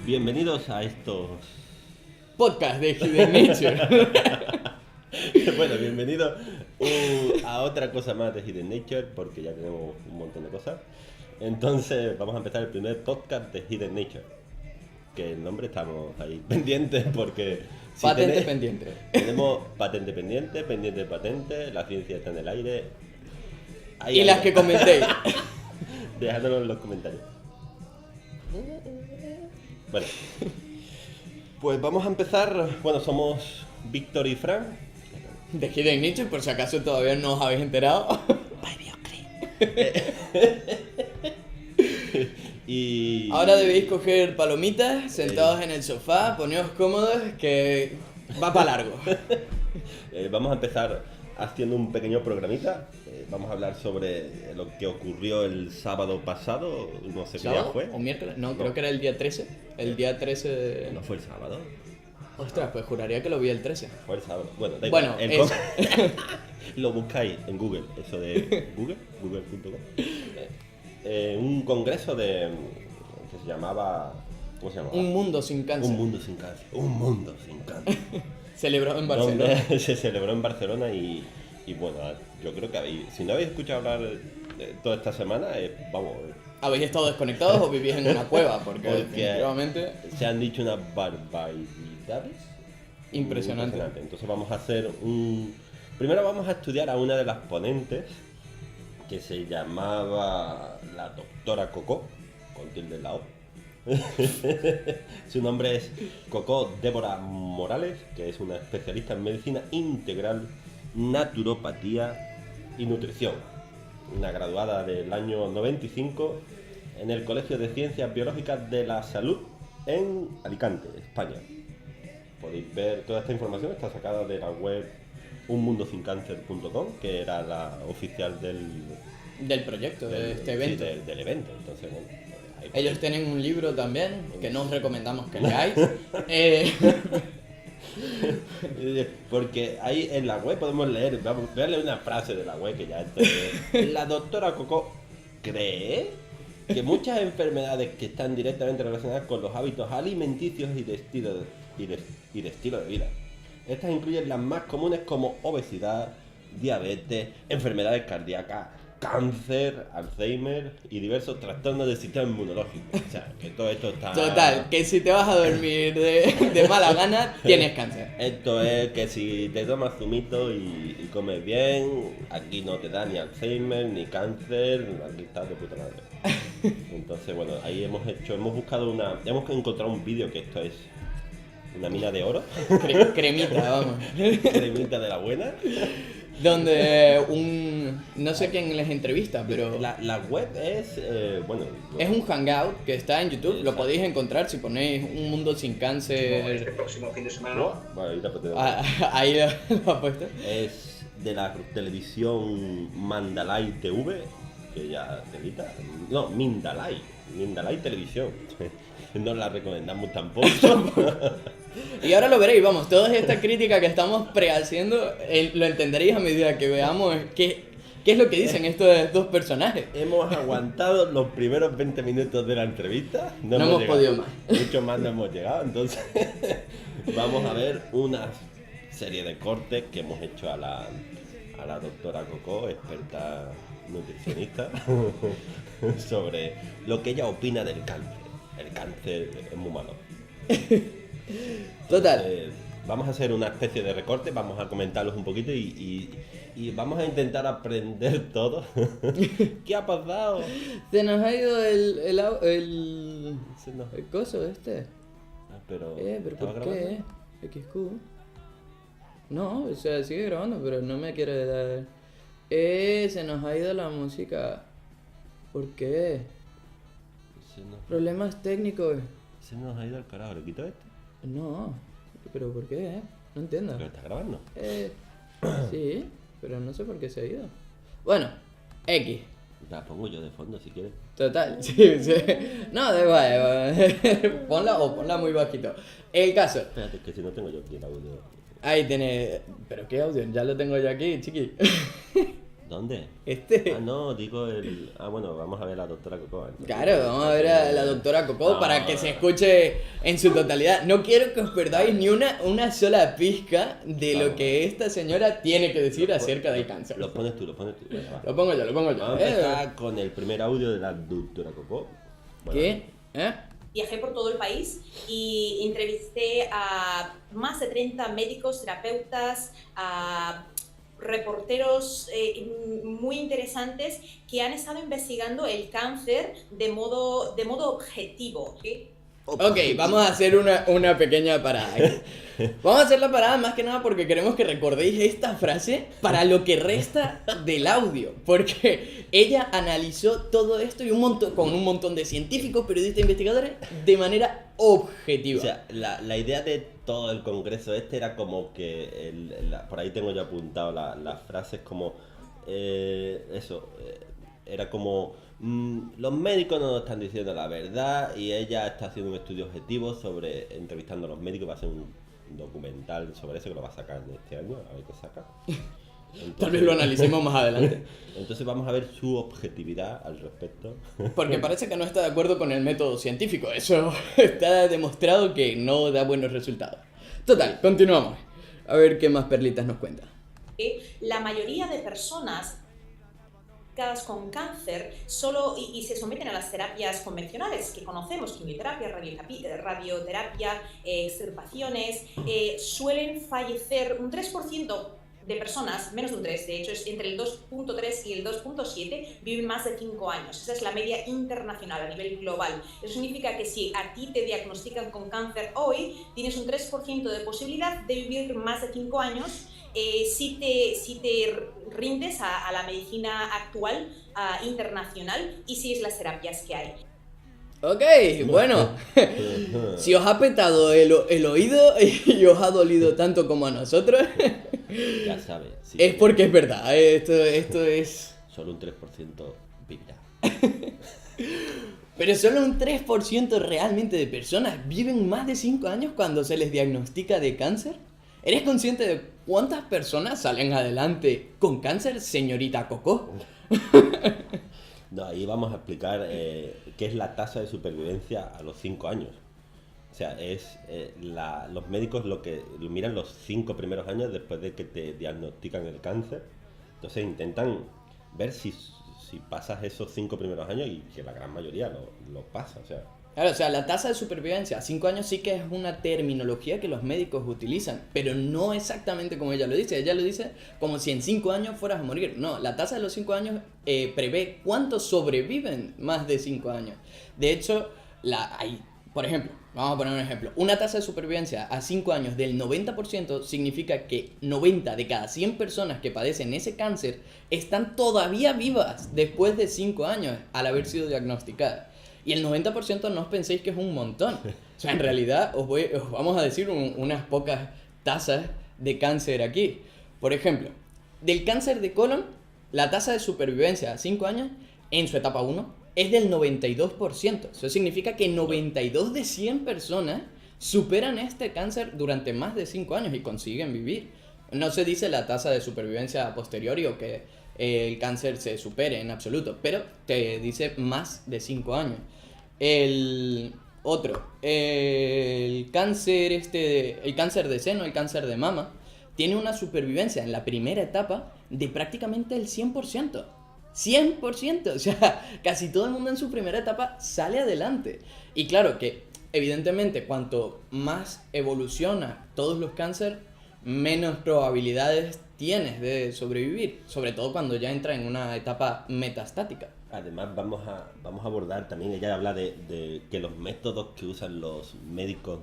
Bienvenidos a estos... Podcast de Hidden Nature. Bueno, bienvenidos a otra cosa más de Hidden Nature, porque ya tenemos un montón de cosas. Entonces vamos a empezar el primer podcast de Hidden Nature. Que el nombre estamos ahí pendientes porque... si Patente pendiente. Tenemos patente pendiente, pendiente de patente, la ciencia está en el aire. Ahí Y las que comentéis. Dejádmelo en los comentarios. Bueno, pues vamos a empezar. Bueno, somos Víctor y Fran. De Hidden Nature, por si acaso todavía no os habéis enterado. Y Ahora debéis coger palomitas, sentados en el sofá, poneos cómodos, que va para largo. Vamos a empezar haciendo un pequeño programita. Vamos a hablar sobre lo que ocurrió el sábado pasado. No sé qué día ¿Sábado fue. o miércoles? No, creo que era el día 13. El día 13 de... No fue el sábado. Ostras, pues juraría que lo vi el 13. Fue el sábado. Bueno, da Bueno, igual. eso. Lo buscáis en Google, eso de Google, google.com. Un congreso de que se llamaba, ¿cómo se llamaba? Un mundo sin cáncer. Un mundo sin cáncer. Un mundo sin cáncer. Celebrado en Barcelona. Donde se celebró en Barcelona y bueno, yo creo que si no habéis escuchado hablar toda esta semana, vamos. ¿Habéis estado desconectados o vivís en una cueva? Porque definitivamente... se han dicho unas barbaridades. Impresionante. Entonces vamos a hacer Primero vamos a estudiar a una de las ponentes, que se llamaba la doctora Coco, con tilde en la O. Su nombre es Coco Débora Morales, que es una especialista en medicina integral, naturopatía y nutrición. Una graduada del año 95 en el Colegio de Ciencias Biológicas de la Salud en Alicante, España. Podéis ver toda esta información, está sacada de la web unmundosincáncer.com, que era la oficial Del proyecto, de este evento. Sí, del evento. Entonces, bueno, ahí Ellos tienen un libro también, que no os recomendamos que leáis. Porque ahí en la web podemos leer, voy a leer una frase de la web que ya la doctora Coco cree que muchas enfermedades que están directamente relacionadas con los hábitos alimenticios y de estilo de vida. Estas incluyen las más comunes como obesidad, diabetes, enfermedades cardíacas, cáncer, Alzheimer y diversos trastornos del sistema inmunológico. O sea, que todo esto está... Total, que si te vas a dormir de mala gana, tienes cáncer. Esto es que si te tomas zumito y comes bien, aquí no te da ni Alzheimer, ni cáncer, aquí estás de puta madre. Entonces, bueno, ahí hemos encontrado un vídeo que esto es una mina de oro. Cremita, vamos. Cremita de la buena. Donde no sé quién les entrevista, pero La web es, bueno... es un hangout que está en YouTube. Lo Exacto. podéis encontrar si ponéis Un Mundo Sin Cáncer. Este próximo fin de semana. Bueno, ahorita pues Ahí lo ha puesto. es de la televisión Mandalay TV, que ya telita. No, Mindalay Televisión. No la recomendamos tampoco. Y ahora lo veréis, vamos, toda esta crítica que estamos prehaciendo lo entenderéis a medida que veamos qué es lo que dicen estos dos personajes. Hemos aguantado los primeros 20 minutos de la entrevista. No hemos podido más. Mucho más no hemos llegado, entonces vamos a ver una serie de cortes que hemos hecho a la doctora Coco, experta nutricionista, sobre lo que ella opina del cáncer. El cáncer es muy malo. Total. Vamos a hacer una especie de recorte, vamos a comentarlos un poquito y vamos a intentar aprender todo. ¿Qué ha pasado? Se nos ha ido el No. el coso este. Pero ¿Pero ¿estaba por grabando? qué? XQ. No, o sea, sigue grabando, pero no me quiere dar. Se nos ha ido la música. ¿Por qué? Problemas técnicos. Se nos ha ido al carajo, ¿le quito este? No, pero ¿por qué? No entiendo. ¿Pero está grabando? Sí, pero no sé por qué se ha ido. Bueno, X. La pongo yo de fondo si quieres. Total, sí. No, da igual. Ponla muy bajito. El caso. Espérate, que si no tengo yo aquí el audio. Ahí tiene... ¿Pero qué audio? Ya lo tengo yo aquí, chiqui. ¿Dónde? Este. Ah, no, digo el... Ah, bueno, vamos a ver a la doctora Coco. Entonces, Claro, vamos a ver a la doctora Coco para que se escuche en su totalidad. No quiero que os perdáis ni una sola pizca de lo que esta señora tiene que decir acerca del cáncer. Lo pones tú. Venga, va. Lo pongo yo. Vamos a empezar con el primer audio de la doctora Coco. Bueno, ¿Qué? ¿Eh? Viajé por todo el país y entrevisté a más de 30 médicos, terapeutas, a reporteros muy interesantes que han estado investigando el cáncer de modo objetivo. ¿Sí? Ok, vamos a hacer una pequeña parada. Vamos a hacer la parada más que nada porque queremos que recordéis esta frase para lo que resta del audio. Porque ella analizó todo esto y con un montón de científicos, periodistas, investigadores de manera objetiva. O sea, la idea de todo el congreso era como que... por ahí tengo yo apuntado las frases como... era como... los médicos no nos están diciendo la verdad y ella está haciendo un estudio objetivo sobre entrevistando a los médicos. Va a hacer un documental sobre eso que lo va a sacar este año, a ver qué saca. Entonces, Tal vez lo analicemos más adelante. Entonces vamos a ver su objetividad al respecto. Porque parece que no está de acuerdo con el método científico. Eso está demostrado que no da buenos resultados. Total, continuamos. A ver qué más perlitas nos cuenta. La mayoría de personas con cáncer y se someten a las terapias convencionales que conocemos, quimioterapia, radioterapia, extirpaciones, suelen fallecer un 3% de personas, menos de un 3, de hecho es entre el 2.3 y el 2.7, viven más de 5 años. Esa es la media internacional a nivel global. Eso significa que si a ti te diagnostican con cáncer hoy, tienes un 3% de posibilidad de vivir más de 5 años si te rindes a la medicina actual internacional y sigues las terapias que hay. Ok, bueno, si os ha petado el oído y os ha dolido tanto como a nosotros, Ya sabes. Sí, es porque es verdad, esto es... Solo un 3% vivirá. Pero solo un 3% realmente de personas viven más de 5 años cuando se les diagnostica de cáncer. ¿Eres consciente de cuántas personas salen adelante con cáncer, señorita Coco? No, ahí vamos a explicar qué es la tasa de supervivencia a los 5 años. O sea, los médicos lo miran los 5 primeros años después de que te diagnostican el cáncer. Entonces intentan ver si pasas esos 5 primeros años y que la gran mayoría lo pasa. O sea, Claro, o sea, la tasa de supervivencia a 5 años sí que es una terminología que los médicos utilizan, pero no exactamente como ella lo dice. Ella lo dice como si en 5 años fueras a morir. No, la tasa de los 5 años prevé cuántos sobreviven más de 5 años. De hecho, por ejemplo, vamos a poner un ejemplo. Una tasa de supervivencia a 5 años del 90% significa que 90 de cada 100 personas que padecen ese cáncer están todavía vivas después de 5 años al haber sido diagnosticadas. Y el 90% no os penséis que es un montón. O sea, en realidad os vamos a decir unas pocas tasas de cáncer aquí. Por ejemplo, del cáncer de colon, la tasa de supervivencia a 5 años en su etapa 1 es del 92%. Eso significa que 92 de 100 personas superan este cáncer durante más de 5 años y consiguen vivir. No se dice la tasa de supervivencia a posteriori o que el cáncer se supere en absoluto, pero te dice más de 5 años. El cáncer de seno, el cáncer de mama, tiene una supervivencia en la primera etapa de prácticamente el 100%. 100%, o sea, casi todo el mundo en su primera etapa sale adelante. Y claro que, evidentemente, cuanto más evoluciona todos los cánceres, menos probabilidades tienes de sobrevivir, sobre todo cuando ya entra en una etapa metastática. además vamos a abordar también, ella habla de que los métodos que usan los médicos,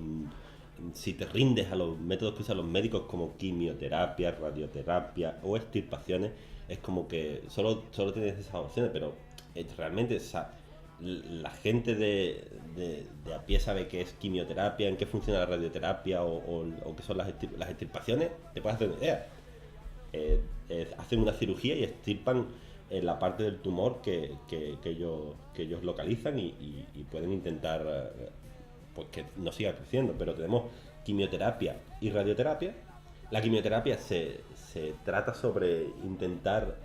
si te rindes a los métodos que usan los médicos como quimioterapia, radioterapia o extirpaciones, es como que solo tienes esas opciones, pero realmente la gente de a pie sabe qué es quimioterapia, en qué funciona la radioterapia o qué son las extirpaciones. Te puedes hacer una idea. Hacen una cirugía y extirpan la parte del tumor que ellos localizan y pueden intentar pues que no siga creciendo. Pero tenemos quimioterapia y radioterapia, La quimioterapia se trata sobre intentar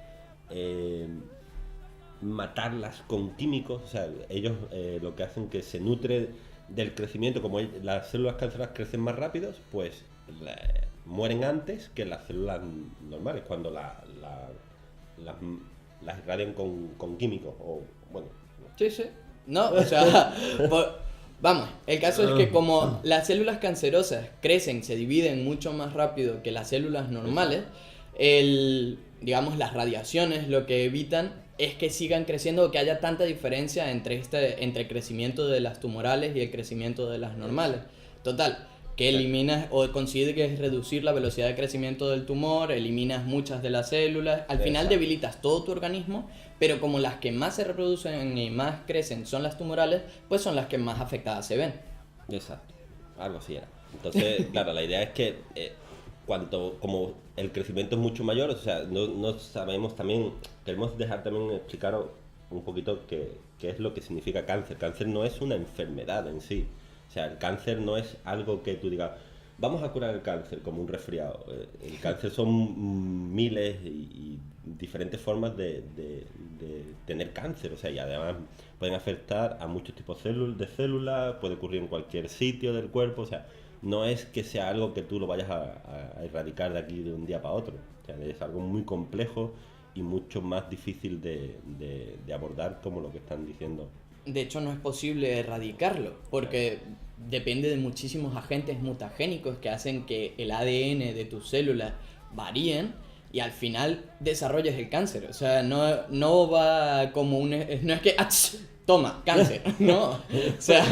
matarlas con químicos, o sea, ellos lo que hacen que se nutre del crecimiento, como las células cancerosas crecen más rápidos, pues mueren antes que las células normales, cuando las irradian con químicos, o bueno. Sí, sí. No, o sea, vamos, el caso es que como las células cancerosas crecen, se dividen mucho más rápido que las células normales, digamos, las radiaciones lo que evitan es que sigan creciendo o que haya tanta diferencia entre el crecimiento de las tumorales y el crecimiento de las normales. Total, que eliminas o consigues reducir la velocidad de crecimiento del tumor, eliminas muchas de las células, al final debilitas todo tu organismo, pero como las que más se reproducen y más crecen son las tumorales, pues son las que más afectadas se ven. Exacto, algo así era. Entonces, claro, la idea es que como el crecimiento es mucho mayor, o sea, no sabemos también, queremos dejar también explicaros un poquito qué es lo que significa cáncer. Cáncer no es una enfermedad en sí, o sea, el cáncer no es algo que tú digas, vamos a curar el cáncer como un resfriado. El cáncer son miles y diferentes formas de tener cáncer, o sea, y además pueden afectar a muchos tipos de células, puede ocurrir en cualquier sitio del cuerpo, o sea, no es que sea algo que tú lo vayas a erradicar de aquí de un día para otro. O sea, es algo muy complejo y mucho más difícil de abordar, como lo que están diciendo. De hecho, no es posible erradicarlo, porque depende de muchísimos agentes mutagénicos que hacen que el ADN de tus células varíen y al final desarrolles el cáncer. O sea, no va como no es que toma, cáncer, no. O sea,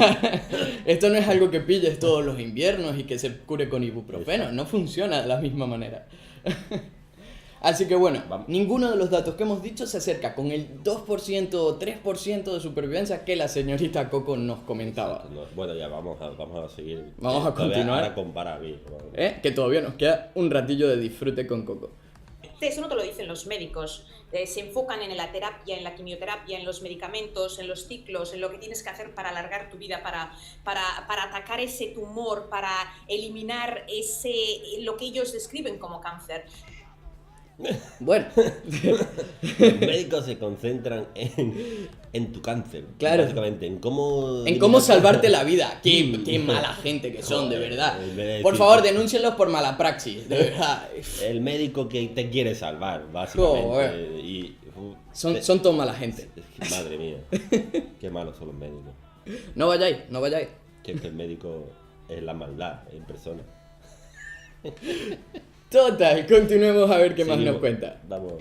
esto no es algo que pilles todos los inviernos y que se cure con ibuprofeno, no funciona de la misma manera. Así que bueno, ninguno de los datos que hemos dicho se acerca con el 2% o 3% de supervivencia que la señorita Coco nos comentaba. Bueno, ya vamos a seguir. Vamos a continuar. A comparar bien. Que todavía nos queda un ratillo de disfrute con Coco. Eso no te lo dicen los médicos. Se enfocan en la terapia, en la quimioterapia, en los medicamentos, en los ciclos, en lo que tienes que hacer para alargar tu vida, para atacar ese tumor, para eliminar lo que ellos describen como cáncer. Bueno, los médicos se concentran en tu cáncer, claro, básicamente, en cómo salvarte la vida. Qué mala gente que son, de verdad. Por favor, denúncienlos por mala praxis, de verdad. El médico que te quiere salvar, básicamente. Son toda mala gente. Madre mía, qué malos son los médicos. No vayáis. Que el médico es la maldad en persona. Total, continuemos a ver qué más nos cuenta. Vamos.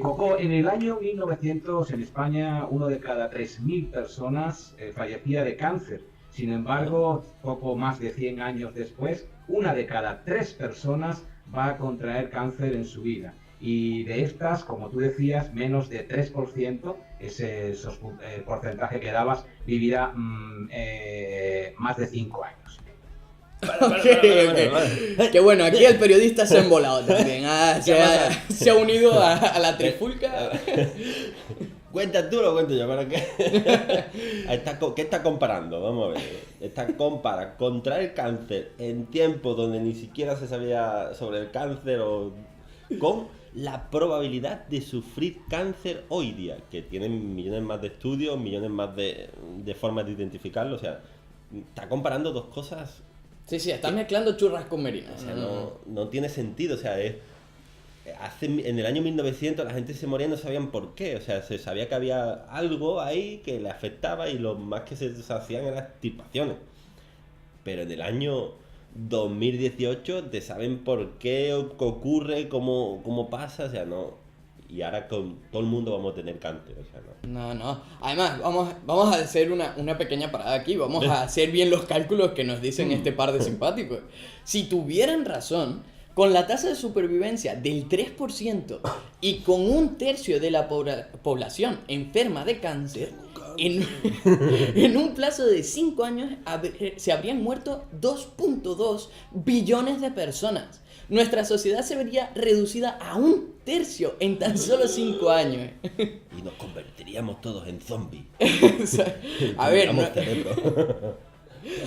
Coco, en el año 1900 en España, 1 de cada 3.000 personas fallecía de cáncer. Sin embargo, poco más de 100 años después, 1 de cada 3 personas va a contraer cáncer en su vida. Y de estas, como tú decías, menos de 3%, ese porcentaje que dabas, vivirá más de 5 años. Que bueno, aquí el periodista se ha embolado también. Se ha unido a la trifulca. Cuenta tú, lo cuento yo, ¿para qué? ¿Qué está comparando? Vamos a ver. Compara contraer cáncer en tiempos donde ni siquiera se sabía sobre el cáncer con la probabilidad de sufrir cáncer hoy día, que tienen millones más de estudios, millones más de formas de identificarlo. O sea, está comparando dos cosas. Sí, estás mezclando churras con merinas. O sea, no tiene sentido, o sea, en el año 1900 la gente se moría y no sabían por qué, o sea, se sabía que había algo ahí que le afectaba y lo más que se hacían eran extirpaciones. Pero en el año 2018 te saben por qué ocurre, cómo pasa, o sea, no. Y ahora con todo el mundo vamos a tener cáncer, o sea, no. No. Además, vamos a hacer una pequeña parada aquí. Vamos a hacer bien los cálculos que nos dicen este par de simpáticos. Si tuvieran razón, con la tasa de supervivencia del 3% y con 1/3 de la población enferma de cáncer, en un plazo de 5 años se habrían muerto 2.2 billones de personas. Nuestra sociedad se vería reducida a 1/3 en tan solo 5 años. Y nos convertiríamos todos en zombies. A ver,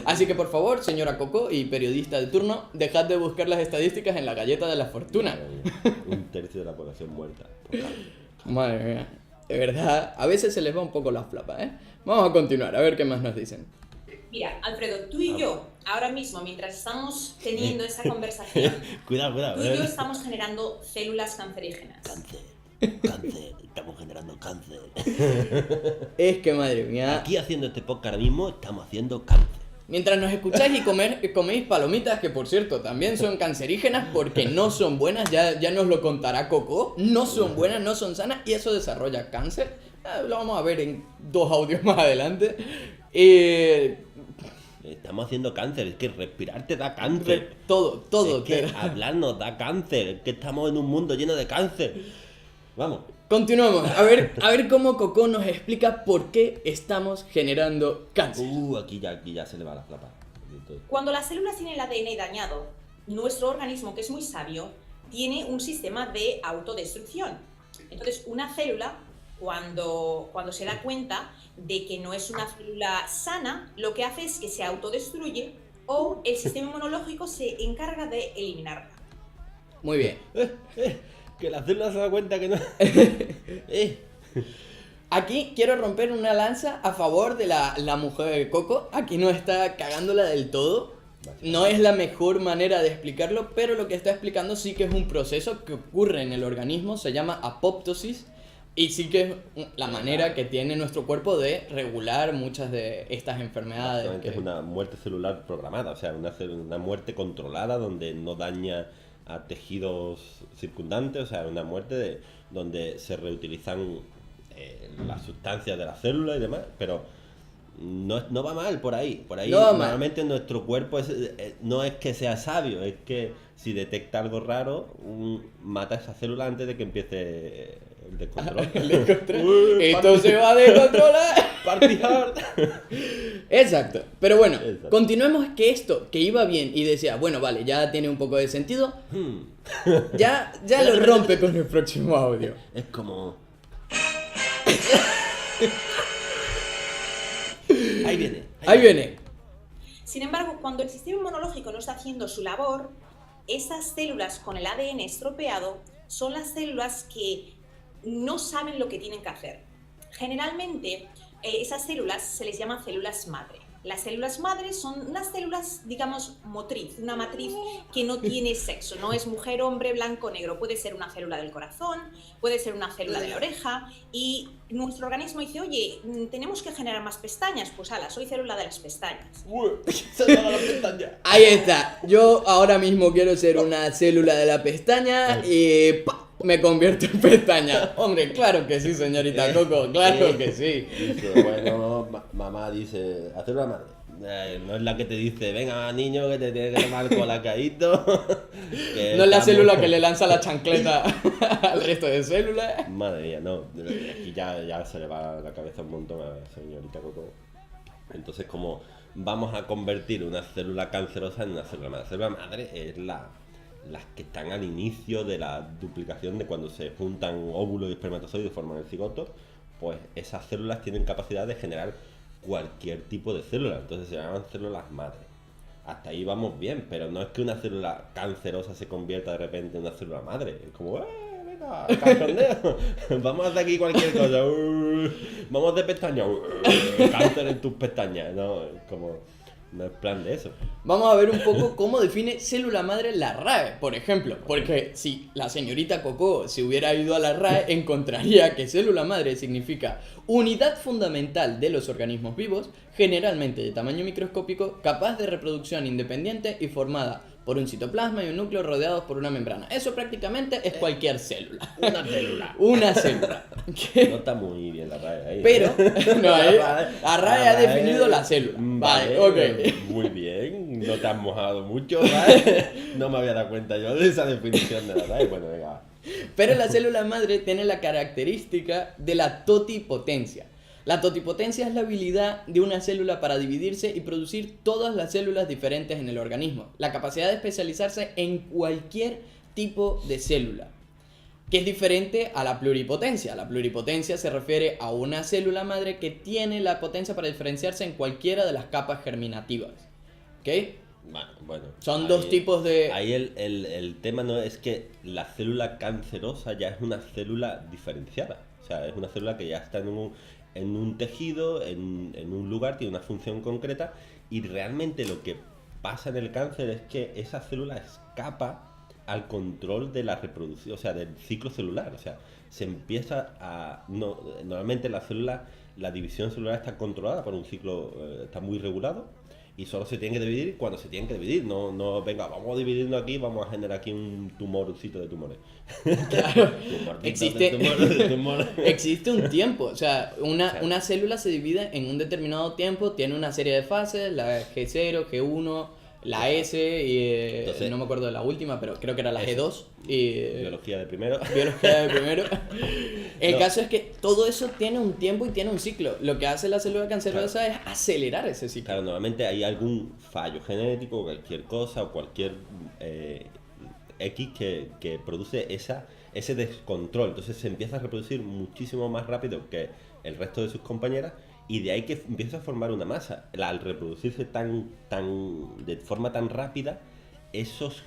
Así que por favor, señora Coco y periodista de turno, dejad de buscar las estadísticas en la galleta de la fortuna. Un tercio de la población muerta por cáncer. Madre mía, de verdad, a veces se les va un poco la flapa, ¿eh? Vamos a continuar, a ver qué más nos dicen. Mira, Alfredo, tú y yo, ahora mismo, mientras estamos teniendo esa conversación, Cuidado, tú y yo estamos generando células cancerígenas. Cáncer, estamos generando cáncer. Es que madre mía, Aquí haciendo este podcast ahora mismo estamos haciendo cáncer. mientras nos escucháis y coméis palomitas, que por cierto también son cancerígenas porque no son buenas, ya nos lo contará Coco, no son buenas, no son sanas y eso desarrolla cáncer. Lo vamos a ver en 2 audios más adelante. Estamos haciendo cáncer, es que respirar te da cáncer. Todo. Es que te da- hablar nos da cáncer, es que estamos en un mundo lleno de cáncer. Vamos. Continuamos, a ver cómo Coco nos explica por qué estamos generando cáncer. Aquí ya se le va la flapa. Cuando las células tienen el ADN dañado, nuestro organismo, que es muy sabio, tiene un sistema de autodestrucción. Entonces, una célula, cuando se da cuenta de que no es una célula sana, lo que hace es que se autodestruye o el sistema inmunológico se encarga de eliminarla. Muy bien. Que la célula se da cuenta que no. Aquí quiero romper una lanza a favor de la mujer de Coco. Aquí no está cagándola del todo. No es la mejor manera de explicarlo, pero lo que está explicando sí que es un proceso que ocurre en el organismo, se llama apoptosis. Y sí que es la manera que tiene nuestro cuerpo de regular muchas de estas enfermedades. Básicamente es una muerte celular programada, o sea, una muerte controlada donde no daña a tejidos circundantes, o sea, una muerte donde se reutilizan las sustancias de la célula y demás, pero no va mal por ahí. No va mal. Normalmente nuestro cuerpo no es que sea sabio, es que si detecta algo raro, mata a esa célula antes de que empiece el descontrol. Esto se va a descontrolar. Party hard. Exacto. Pero bueno, Exacto. continuemos que esto, que iba bien y decía, bueno, vale, ya tiene un poco de sentido, ya lo rompe con el próximo audio. Es como... Ahí viene. Sin embargo, cuando el sistema inmunológico no está haciendo su labor, esas células con el ADN estropeado son las células que no saben lo que tienen que hacer. Generalmente, esas células se les llama células madre. Las células madre son unas células, digamos, motriz, una matriz que no tiene sexo, no es mujer, hombre, blanco, negro. Puede ser una célula del corazón, puede ser una célula de la oreja y nuestro organismo dice, oye, tenemos que generar más pestañas. Pues ala, soy célula de las pestañas. Ahí está. Yo ahora mismo quiero ser una célula de la pestaña y ¡pa! Me convierto en pestaña. Hombre, claro que sí, señorita Coco, claro que sí. Dice, bueno, mamá dice, hacer una madre. No es la que te dice, venga niño que te tienes que tomar el colacadito. No es la célula que le lanza la chancleta al resto de células. Madre mía, no. Aquí ya se le va la cabeza un montón a la señorita Coco. Entonces, como vamos a convertir una célula cancerosa en una célula madre. La célula madre es las que están al inicio de la duplicación de cuando se juntan óvulos y espermatozoides y forman el cigoto, pues esas células tienen capacidad de generar cualquier tipo de célula, entonces se llaman células madre. Hasta ahí vamos bien, pero no es que una célula cancerosa se convierta de repente en una célula madre, es como, venga, cachondeo, vamos a hacer aquí cualquier cosa, vamos de pestañas, cáncer en tus pestañas, no, es como... No es plan de eso. Vamos a ver un poco cómo define célula madre la RAE, por ejemplo. Porque si la señorita Coco se hubiera ido a la RAE, encontraría que célula madre significa unidad fundamental de los organismos vivos, generalmente de tamaño microscópico, capaz de reproducción independiente y formada por un citoplasma y un núcleo rodeados por una membrana. Eso prácticamente es cualquier célula. Una célula. Una célula. No está muy bien la RAE ahí. Pero, no, la RAE ha definido la célula. Vale, ok. Muy bien, no te has mojado mucho, RAE. No me había dado cuenta yo de esa definición de la RAE. Bueno, venga. Pero la célula madre tiene la característica de la totipotencia. La totipotencia es la habilidad de una célula para dividirse y producir todas las células diferentes en el organismo. La capacidad de especializarse en cualquier tipo de célula. que es diferente a la pluripotencia. La pluripotencia se refiere a una célula madre que tiene la potencia para diferenciarse en cualquiera de las capas germinativas. ¿Ok? Bueno, Son ahí- dos tipos de... Ahí el tema no es que la célula cancerosa ya es una célula diferenciada. O sea, es una célula que ya está en un tejido, en un lugar, tiene una función concreta, y realmente lo que pasa en el cáncer es que esa célula escapa al control de la reproducción, o sea, del ciclo celular. O sea, se empieza a... normalmente la célula, la división celular está controlada por un ciclo, está muy regulado, y solo se tiene que dividir cuando se tiene que dividir. No, venga, vamos a dividirnos aquí, vamos a generar aquí un tumorcito de tumores. Claro, Tumorcito existe, de tumores. existe un tiempo, o sea, una célula se divide en un determinado tiempo, tiene una serie de fases, la G0, G1, la S, y Entonces, no me acuerdo de la última, pero creo que era la eso. G2, y Biología de primero. biología de primero. El No. caso es que todo eso tiene un tiempo y tiene un ciclo. Lo que hace la célula cancerosa es acelerar ese ciclo. Claro, normalmente hay algún fallo genético, cualquier cosa o cualquier X que produce ese descontrol. Entonces se empieza a reproducir muchísimo más rápido que el resto de sus compañeras, y de ahí que empieza a formar una masa. Al reproducirse de forma tan rápida, esos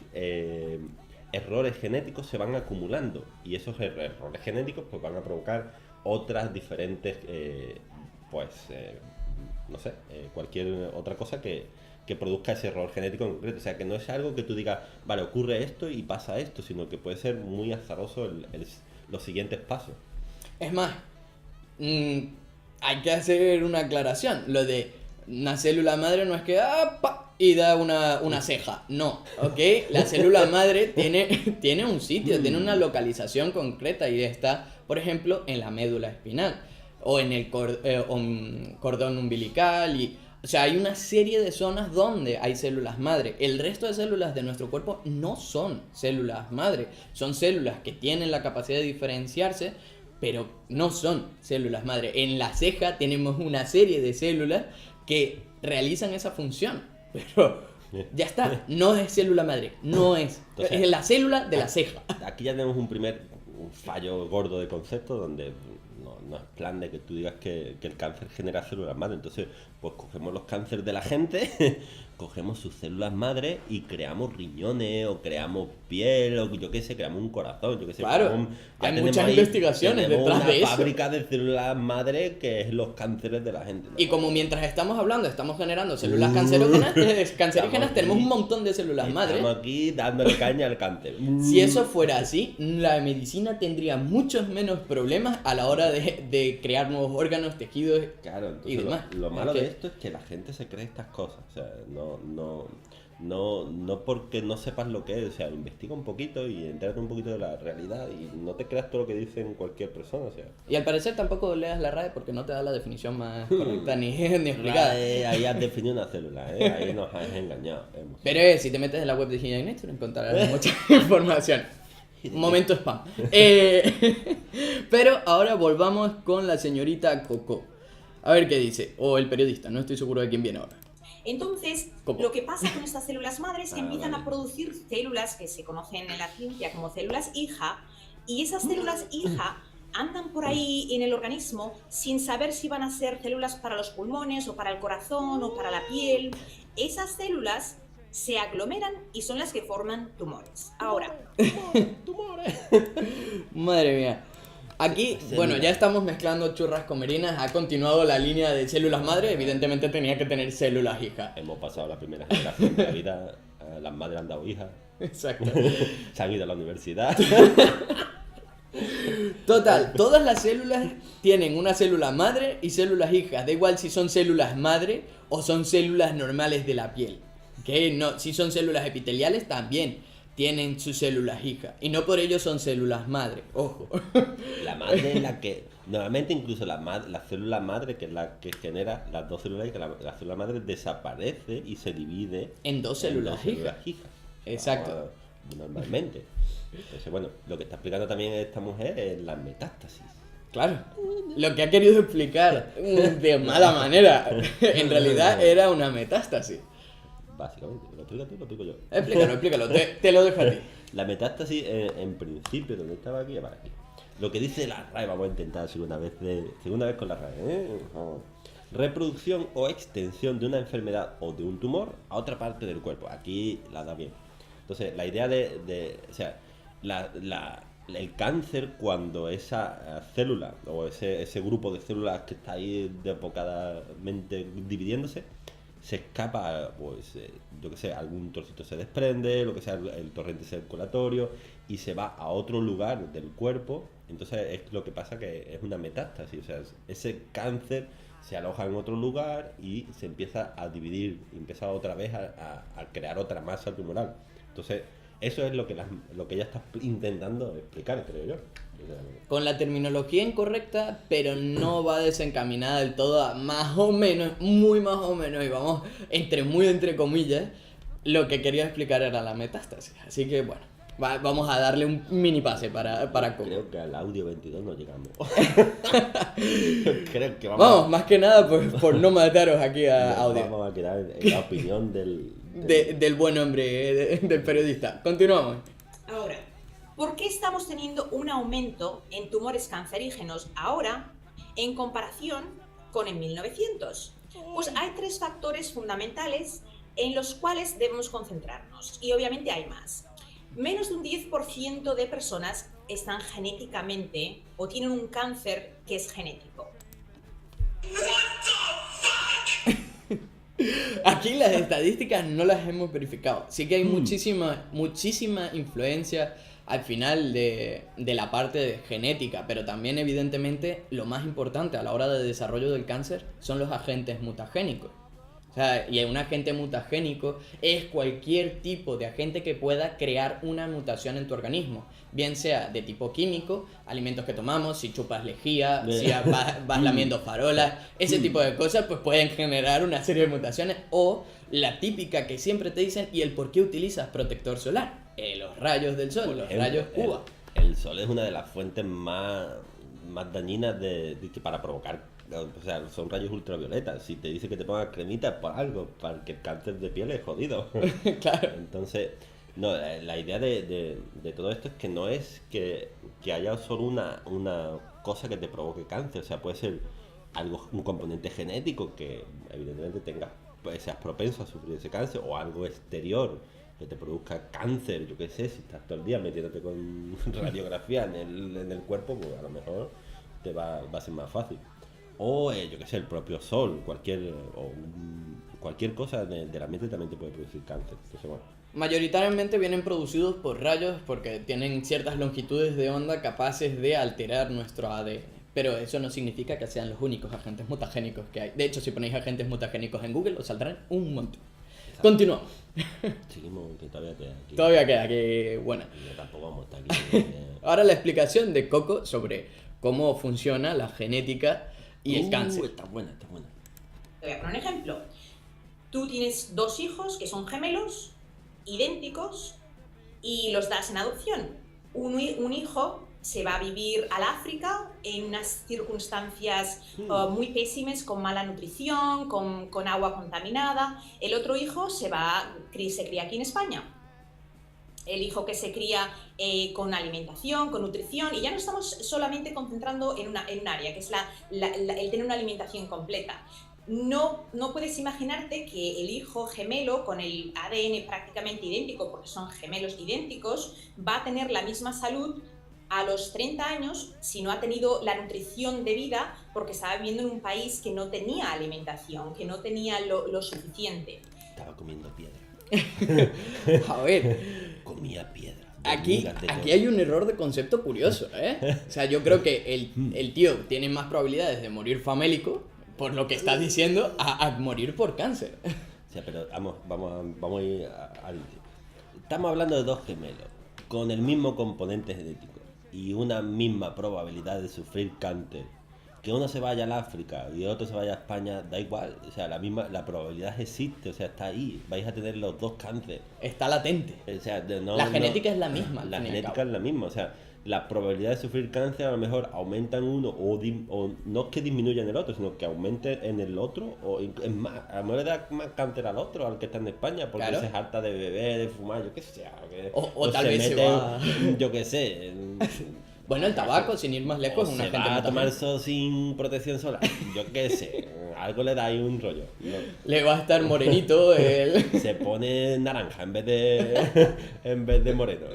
errores genéticos se van acumulando, y esos errores genéticos pues van a provocar otras diferentes no sé, cualquier otra cosa que produzca ese error genético en concreto. O sea, que no es algo que tú digas, vale, ocurre esto y pasa esto, sino que puede ser muy azaroso los siguientes pasos. Es más, hay que hacer una aclaración. Lo de una célula madre no es que y da una ceja. No, ¿ok? La célula madre tiene un sitio, tiene una localización concreta, y está, por ejemplo, en la médula espinal o en el cordón umbilical. O sea, hay una serie de zonas donde hay células madre. El resto de células de nuestro cuerpo no son células madre. Son células que tienen la capacidad de diferenciarse, pero no son células madre. En la ceja tenemos una serie de células que realizan esa función, pero ya está, no es célula madre, no es. Entonces, Es la célula de la ceja. Aquí ya tenemos un fallo gordo de concepto, donde no es plan de que tú digas que el cáncer genera células madre. Entonces, pues cogemos los cánceres de la gente, cogemos sus células madre y creamos riñones, o creamos piel, o yo qué sé, creamos un corazón, yo qué sé. Claro, ya hay tenemos muchas investigaciones tenemos detrás de eso. una fábrica de células madre que es los cánceres de la gente, ¿no? Y como mientras estamos hablando, estamos generando células cancerígenas, tenemos un montón de células madre. Estamos aquí dándole caña al cáncer. Si eso fuera así, la medicina tendría muchos menos problemas a la hora de crear nuevos órganos, tejidos Claro, y entonces demás. lo malo Es de que- esto es que la gente se cree estas cosas. O sea, no porque no sepas lo que es. O sea, investiga un poquito y entérate un poquito de la realidad, y no te creas todo lo que dicen cualquier persona. O sea, Y al parecer tampoco leas la RAE porque no te da la definición más correcta ni explicada. ahí has definido una célula, ¿eh? Ahí nos has engañado. Pero si te metes en la web de Genial Nature encontrarás mucha información. Momento spam. Pero ahora volvamos con la señorita Coco. A ver qué dice. O el periodista, no estoy seguro de quién viene ahora. Entonces, ¿Cómo? lo que pasa con estas células madres es que empiezan vale. a producir células que se conocen en la ciencia como células hija, y esas células hija andan por ahí en el organismo sin saber si van a ser células para los pulmones o para el corazón o para la piel. Esas células se aglomeran y son las que forman tumores. Ahora, Madre mía. Aquí, bueno, ya estamos mezclando churras con merinas. Ha continuado la línea de células madre. Evidentemente tenía que tener células hija. Hemos pasado la primera generación de la vida, las madres han dado hijas, Exacto. se han ido a la universidad. Total, todas las células tienen una célula madre y células hijas. Da igual si son células madre o son células normales de la piel. ¿Ok? No, si son células epiteliales también tienen sus células hijas. Y no por ello son células madre. Ojo. La madre es la que... Normalmente incluso la célula madre, que es la que genera las dos células, y que la célula madre desaparece y se divide En dos células hijas. hijas. Exacto. Normalmente. Entonces, bueno, lo que está explicando también esta mujer es la metástasis. Claro. Lo que ha querido explicar de mala manera, en realidad era una metástasis. Básicamente. ¿Lo explico tú, lo explico yo? Explícalo, te lo dejo a ti. La metástasis, en principio, donde estaba aquí, para aquí. Lo que dice la RAE, vamos a intentar segunda vez con la RAE, ¿eh? Reproducción o extensión de una enfermedad o de un tumor a otra parte del cuerpo. Aquí la da bien. Entonces, la idea o sea, el cáncer, cuando esa célula o ese grupo de células que está ahí desbocadamente dividiéndose, se escapa, pues, yo que sé, algún trocito se desprende, lo que sea, el torrente circulatorio, y se va a otro lugar del cuerpo. Entonces es lo que pasa, que es una metástasis, o sea, ese cáncer se aloja en otro lugar y se empieza a dividir, y empieza otra vez a crear otra masa tumoral. Entonces eso es lo que ella está intentando explicar, creo yo. Con la terminología incorrecta, pero no va desencaminada del todo a más o menos, muy más o menos, y vamos, entre comillas, lo que quería explicar era la metástasis. Así que bueno, vamos a darle un mini pase para Coco. Creo que al audio 22 no llegamos. Creo que vamos, más que nada por no mataros aquí a audio. Vamos a quedar en la opinión del buen hombre, del periodista. Continuamos. Ahora, ¿por qué estamos teniendo un aumento en tumores cancerígenos ahora en comparación con en 1900? Pues hay 3 factores fundamentales en los cuales debemos concentrarnos, y obviamente hay más. Menos de un 10% de personas están genéticamente o tienen un cáncer que es genético. Aquí las estadísticas no las hemos verificado. Sí que hay muchísima influencia al final de la parte de genética, pero también evidentemente lo más importante a la hora de desarrollo del cáncer son los agentes mutagénicos. O sea, y un agente mutagénico es cualquier tipo de agente que pueda crear una mutación en tu organismo, bien sea de tipo químico, alimentos que tomamos, si chupas lejía, si vas lamiendo farolas, ese tipo de cosas pues pueden generar una serie de mutaciones, o la típica que siempre te dicen, ¿y el por qué utilizas protector solar? Los rayos del sol, los rayos UVA. El sol es una de las fuentes más dañinas para provocar. O sea, son rayos ultravioletas. Si te dice que te pongas cremita es por algo, para que el cáncer de piel es jodido. Claro. Entonces, no, la idea de todo esto es que no es que haya solo una cosa que te provoque cáncer. O sea, puede ser un componente genético que evidentemente seas propenso a sufrir ese cáncer, o algo exterior que te produzca cáncer, yo qué sé, si estás todo el día metiéndote con radiografía en el cuerpo, pues a lo mejor te va a ser más fácil. O yo qué sé, el propio sol, cualquier cosa del ambiente también te puede producir cáncer. Entonces, bueno. Mayoritariamente vienen producidos por rayos porque tienen ciertas longitudes de onda capaces de alterar nuestro ADN. Pero eso no significa que sean los únicos agentes mutagénicos que hay. De hecho, si ponéis agentes mutagénicos en Google, os saldrán un montón. Exacto. Continuamos. Seguimos, que todavía queda aquí. Todavía queda aquí, bueno. Yo tampoco vamos a estar aquí. Ahora la explicación de Coco sobre cómo funciona la genética y el cáncer. Está buena. Te voy a poner un ejemplo. Tú tienes 2 hijos que son gemelos, idénticos, y los das en adopción. Un hijo se va a vivir al África en unas circunstancias muy pésimas, con mala nutrición, con agua contaminada. El otro hijo se cría aquí en España. El hijo que se cría con alimentación, con nutrición, y ya no estamos solamente concentrando en un área, que es el tener una alimentación completa. No puedes imaginarte que el hijo gemelo con el ADN prácticamente idéntico, porque son gemelos idénticos, va a tener la misma salud a los 30 años si no ha tenido la nutrición debida, porque estaba viviendo en un país que no tenía alimentación, que no tenía lo suficiente. Estaba comiendo piedra. A ver, comía piedra. Aquí hay un error de concepto curioso, ¿eh? O sea, yo creo que el tío tiene más probabilidades de morir famélico, por lo que estás diciendo, a morir por cáncer. O sea, pero vamos a ir al... Estamos hablando de 2 gemelos, con el mismo componente genético y una misma probabilidad de sufrir cáncer. que uno se vaya al África y otro se vaya a España, da igual, o sea, la probabilidad existe, o sea, está ahí, vais a tener los dos cánceres. Está latente. O sea, La genética es la misma. La genética es la misma, o sea, la probabilidad de sufrir cáncer a lo mejor aumenta en uno o no es que disminuya en el otro, sino que aumente en el otro, o es más, a lo mejor le da más cáncer al otro, al que está en España, porque Claro. se harta de beber, de fumar, yo qué sé. O tal se vez se mete, va- yo qué sé. Bueno, el tabaco, sin ir más lejos, O es una se gente va a mutante. tomar sol sin protección solar, yo qué sé, algo le da ahí un rollo. Le va a estar morenito el... Se pone naranja en vez de moreno.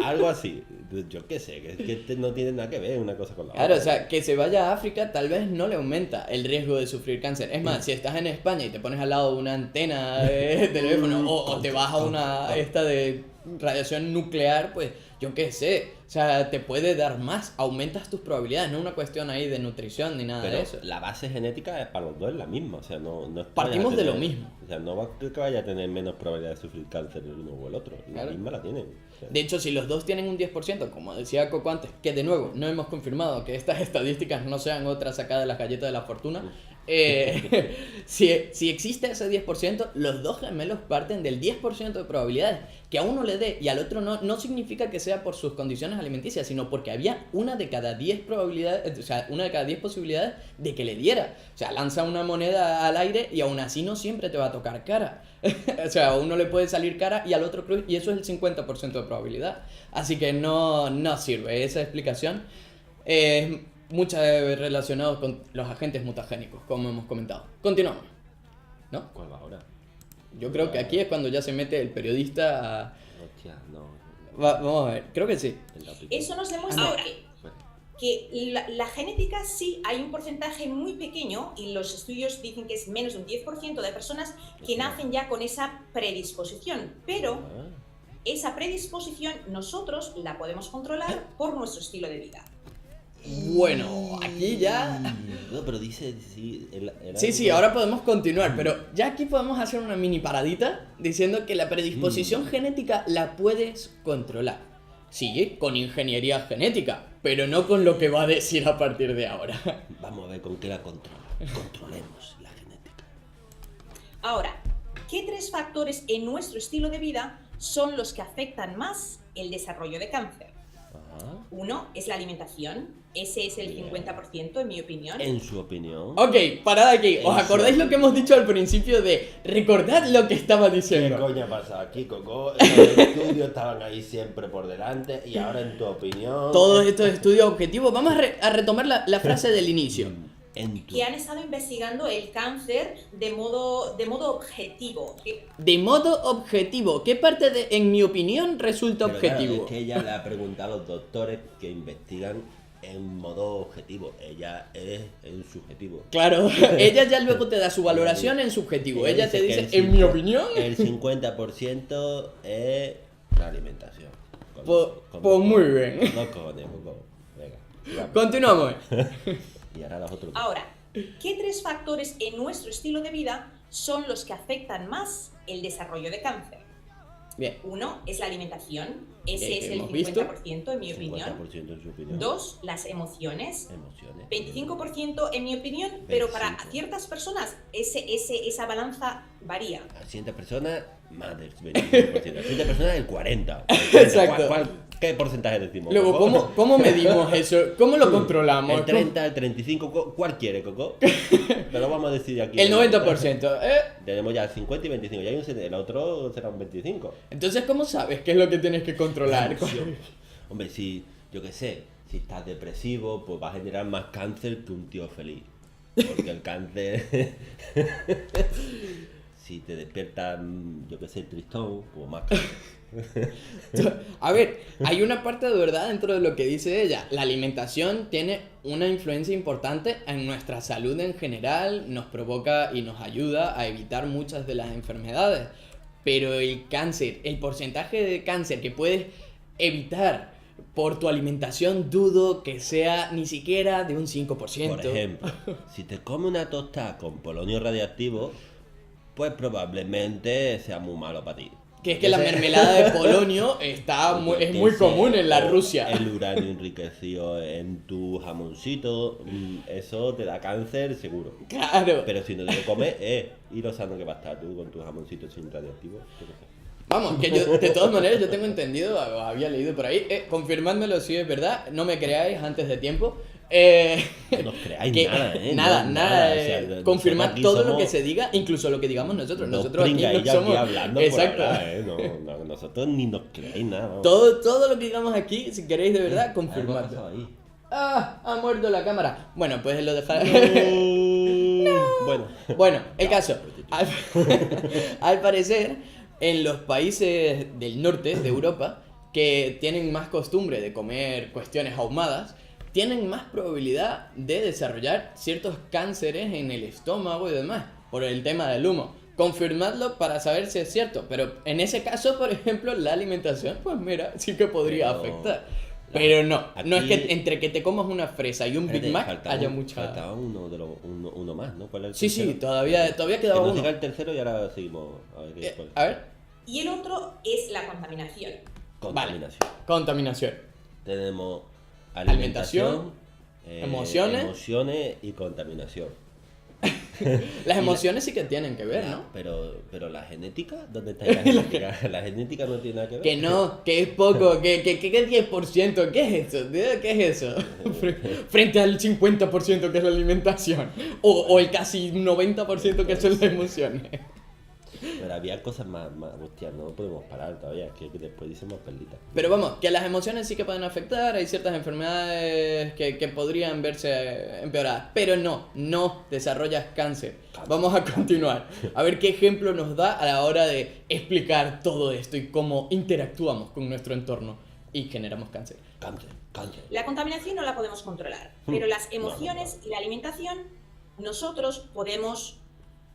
Algo así. Yo qué sé, que no tiene nada que ver una cosa con la Claro, otra. o sea, que se vaya a África tal vez no le aumenta el riesgo de sufrir cáncer. Es más, si estás en España y te pones al lado de una antena de teléfono o te vas a una esta de radiación nuclear, pues yo qué sé. O sea, te puede dar más, aumentas tus probabilidades, no es una cuestión ahí de nutrición ni nada Pero de eso. la base genética es para los dos es la misma, o sea, no es que Partimos vaya a de lo tener- mismo. O sea, no va a que vaya a tener menos probabilidad de sufrir cáncer el uno o el otro, la Claro. misma la tienen. O sea, De hecho, si los dos tienen un 10%, como decía Coco antes, que de nuevo no hemos confirmado que estas estadísticas no sean otras sacadas de las galletas de la fortuna, si existe ese 10%, los dos gemelos parten del 10% de probabilidades. Que a uno le dé y al otro no significa que sea por sus condiciones alimenticias, sino porque había una de cada 10 probabilidades, o sea, una de cada 10 posibilidades de que le diera. O sea, lanza una moneda al aire y aún así no siempre te va a tocar cara. O sea, a uno le puede salir cara y al otro cruz, y eso es el 50% de probabilidad. Así que no sirve esa explicación. Muchas relacionadas con los agentes mutagénicos, como hemos comentado. Continuamos. ¿No? ¿Cuál va ahora? Yo creo que aquí es cuando ya se mete el periodista a... Hostia, no. Vamos a ver, creo que sí. en la opinión. Eso nos demuestra Ahora. que la genética sí hay un porcentaje muy pequeño, y los estudios dicen que es menos de un 10% de personas que nacen ya con esa predisposición, pero Ah. esa predisposición nosotros la podemos controlar por nuestro estilo de vida. Bueno, aquí ya... No, pero dice, sí, Sí, ahora podemos continuar, pero ya aquí podemos hacer una mini paradita diciendo que la predisposición genética la puedes controlar. Sí, con ingeniería genética, pero no con lo que va a decir a partir de ahora. Vamos a ver con qué la controla. Controlemos la genética. Ahora, ¿qué tres factores en nuestro estilo de vida son los que afectan más el desarrollo de cáncer? Ajá. Uno es la alimentación, ese es el 50% en mi opinión. En su opinión. Ok, parad aquí. ¿Os Eso. acordáis lo que hemos dicho al principio de recordad lo que estaba ¿Qué diciendo? coño ha pasado aquí, Coco? Los estudios estaban ahí siempre por delante y ahora en tu opinión... Todos estos estudios objetivos. Vamos a retomar la frase del inicio. En tu... Que han estado investigando el cáncer de modo objetivo. De modo objetivo. ¿Qué parte de, en mi opinión, resulta Pero claro, objetivo? es que ella le ha preguntado a los doctores que investigan en modo objetivo. Ella es en subjetivo. Claro, ella ya luego te da su valoración en subjetivo. Ella te dice, que el en mi opinión. El 50% es la alimentación. Pues muy bien. No cojones, Coco. Venga. sigamos. Continuamos. Y ahora los otros dos. Ahora, ¿qué tres factores en nuestro estilo de vida son los que afectan más el desarrollo de cáncer? Bien. Uno es la alimentación, ese es el hemos visto. 50% en mi opinión. 50% en su opinión. Dos, las emociones. Emociones. 25% en mi opinión, pero para 25. ciertas personas esa balanza varía. A 100 personas, más del 25%. A 100 personas, el 40%. Exacto. ¿Qué porcentaje decimos? Luego, Coco? ¿cómo medimos eso? ¿Cómo lo controlamos? El 30, el 35, ¿cuál quiere, Coco? Pero vamos a decir aquí. El 90%. Tenemos ya el 50 y 25, ya hay el otro será un 25. Entonces, ¿cómo sabes qué es lo que tienes que controlar? Emoción. Hombre, si, yo qué sé, si estás depresivo, pues va a generar más cáncer que un tío feliz. Porque el cáncer... si te despiertas, yo qué sé, tristón, pues más cáncer. A ver, hay una parte de verdad dentro de lo que dice ella. La alimentación tiene una influencia importante en nuestra salud en general, nos provoca y nos ayuda a evitar muchas de las enfermedades. Pero el cáncer, el porcentaje de cáncer que puedes evitar por tu alimentación, dudo que sea ni siquiera de un 5%. Por ejemplo, si te comes una tostada con polonio radiactivo, pues probablemente sea muy malo para ti. Que es que la mermelada de polonio es muy común en la Rusia. El uranio enriquecido en tu jamoncito, eso te da cáncer seguro. Claro. Pero si no te lo comes, y lo sano que va a estar tú con tus jamoncitos sin radioactivo. Yo qué sé. Vamos, que yo, de todas maneras, yo tengo entendido, había leído por ahí, confirmádmelo si es verdad, no me creáis antes de tiempo. No os creáis nada, Nada, o sea, confirmad aquí todo somos lo que se diga, incluso lo que digamos nosotros. unos Nosotros aquí no pringaillos somos. hablando Exacto. por hablar, no, nosotros ni nos creáis nada. Vamos. Todo lo que digamos aquí, si queréis de verdad, ¿Qué ha confirmadlo. pasado ahí? Ha muerto la cámara. Bueno, pues lo dejaré. Bueno. Bueno, el caso. Al parecer, en los países del norte de Europa, que tienen más costumbre de comer cuestiones ahumadas, tienen más probabilidad de desarrollar ciertos cánceres en el estómago y demás, por el tema del humo. Confirmadlo para saber si es cierto, pero en ese caso, por ejemplo, la alimentación, pues mira, sí que podría afectar. Pero no es que entre que te comas una fresa y un Big Mac haya mucha... Faltaba uno más, ¿no? ¿Cuál es el Sí, tercero? todavía Que quedaba nos uno. diga el tercero y ahora seguimos. A ver, ¿cuál? A ver, Y el otro es la contaminación. Contaminación. contaminación. Tenemos Alimentación, emociones y contaminación. Las emociones sí que tienen que ver, ¿no? Pero la genética, ¿dónde está la genética? La genética no tiene nada que ver. Que no, que es poco, que 10%, ¿qué es eso? ¿Qué es eso? Frente al 50% que es la alimentación, o el casi 90% que son las emociones. Pero había cosas más, hostia, no podemos parar todavía, que después dicen más perlitas. Pero vamos, que las emociones sí que pueden afectar, hay ciertas enfermedades que podrían verse empeoradas, pero no desarrollas cáncer. Vamos a continuar, a ver qué ejemplo nos da a la hora de explicar todo esto y cómo interactuamos con nuestro entorno y generamos cáncer. Cáncer. La contaminación no la podemos controlar, pero las emociones y la alimentación nosotros podemos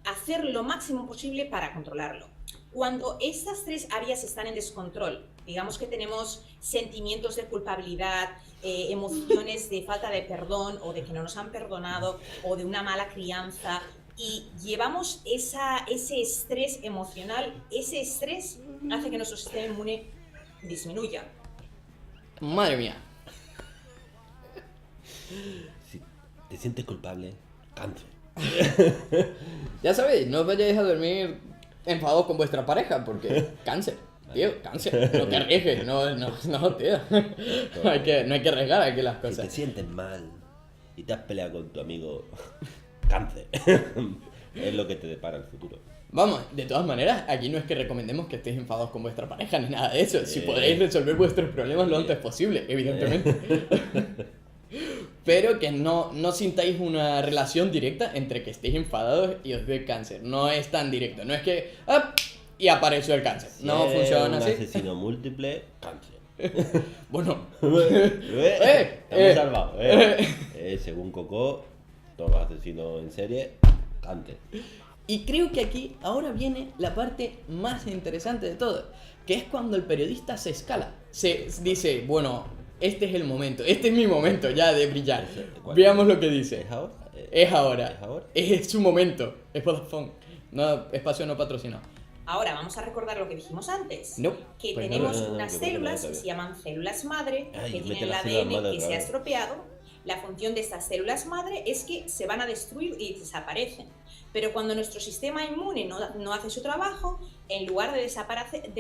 hacer lo máximo posible para controlarlo. Cuando estas tres áreas están en descontrol, digamos que tenemos sentimientos de culpabilidad, emociones de falta de perdón o de que no nos han perdonado o de una mala crianza y llevamos ese estrés emocional, ese estrés hace que nuestro sistema inmune disminuya. Madre mía. Si te sientes culpable, cáncer. Ya sabéis, no os vayáis a dormir enfadados con vuestra pareja, porque cáncer, tío, cáncer. No te arriesgues, no, tío. No hay que arriesgar aquí las Si cosas. te sientes mal y te has peleado con tu amigo, cáncer. Es lo que te depara el futuro. Vamos, de todas maneras, aquí no es que recomendemos que estéis enfadados con vuestra pareja ni nada de eso. Si podéis resolver vuestros problemas lo antes posible, evidentemente. Pero que no sintáis una relación directa entre que estéis enfadados y os dé cáncer. No es tan directo, no es que ¡ah! Y apareció el cáncer. Si No es funciona un así. asesino múltiple, cáncer. Bueno, Estamos salvados. Según Coco, todos los asesinos en serie, cáncer. y creo que aquí ahora viene la parte más interesante de todo, que es cuando el periodista se escala. Se dice, bueno, este es el momento, este es mi momento ya de brillar. Veamos lo que dice. ¿Es ahora? Es ahora. ¿Es ahora? Es su momento. Es Vodafone. No, espacio no patrocinado. Ahora vamos a recordar lo que dijimos antes. No. Que Pues tenemos no, unas que células no, que se llaman células madre, Ay, que mete tienen el las células ADN madre que otra se ha vez. estropeado. La función de estas células madre es que se van a destruir y desaparecen. Pero cuando nuestro sistema inmune no hace su trabajo, en lugar de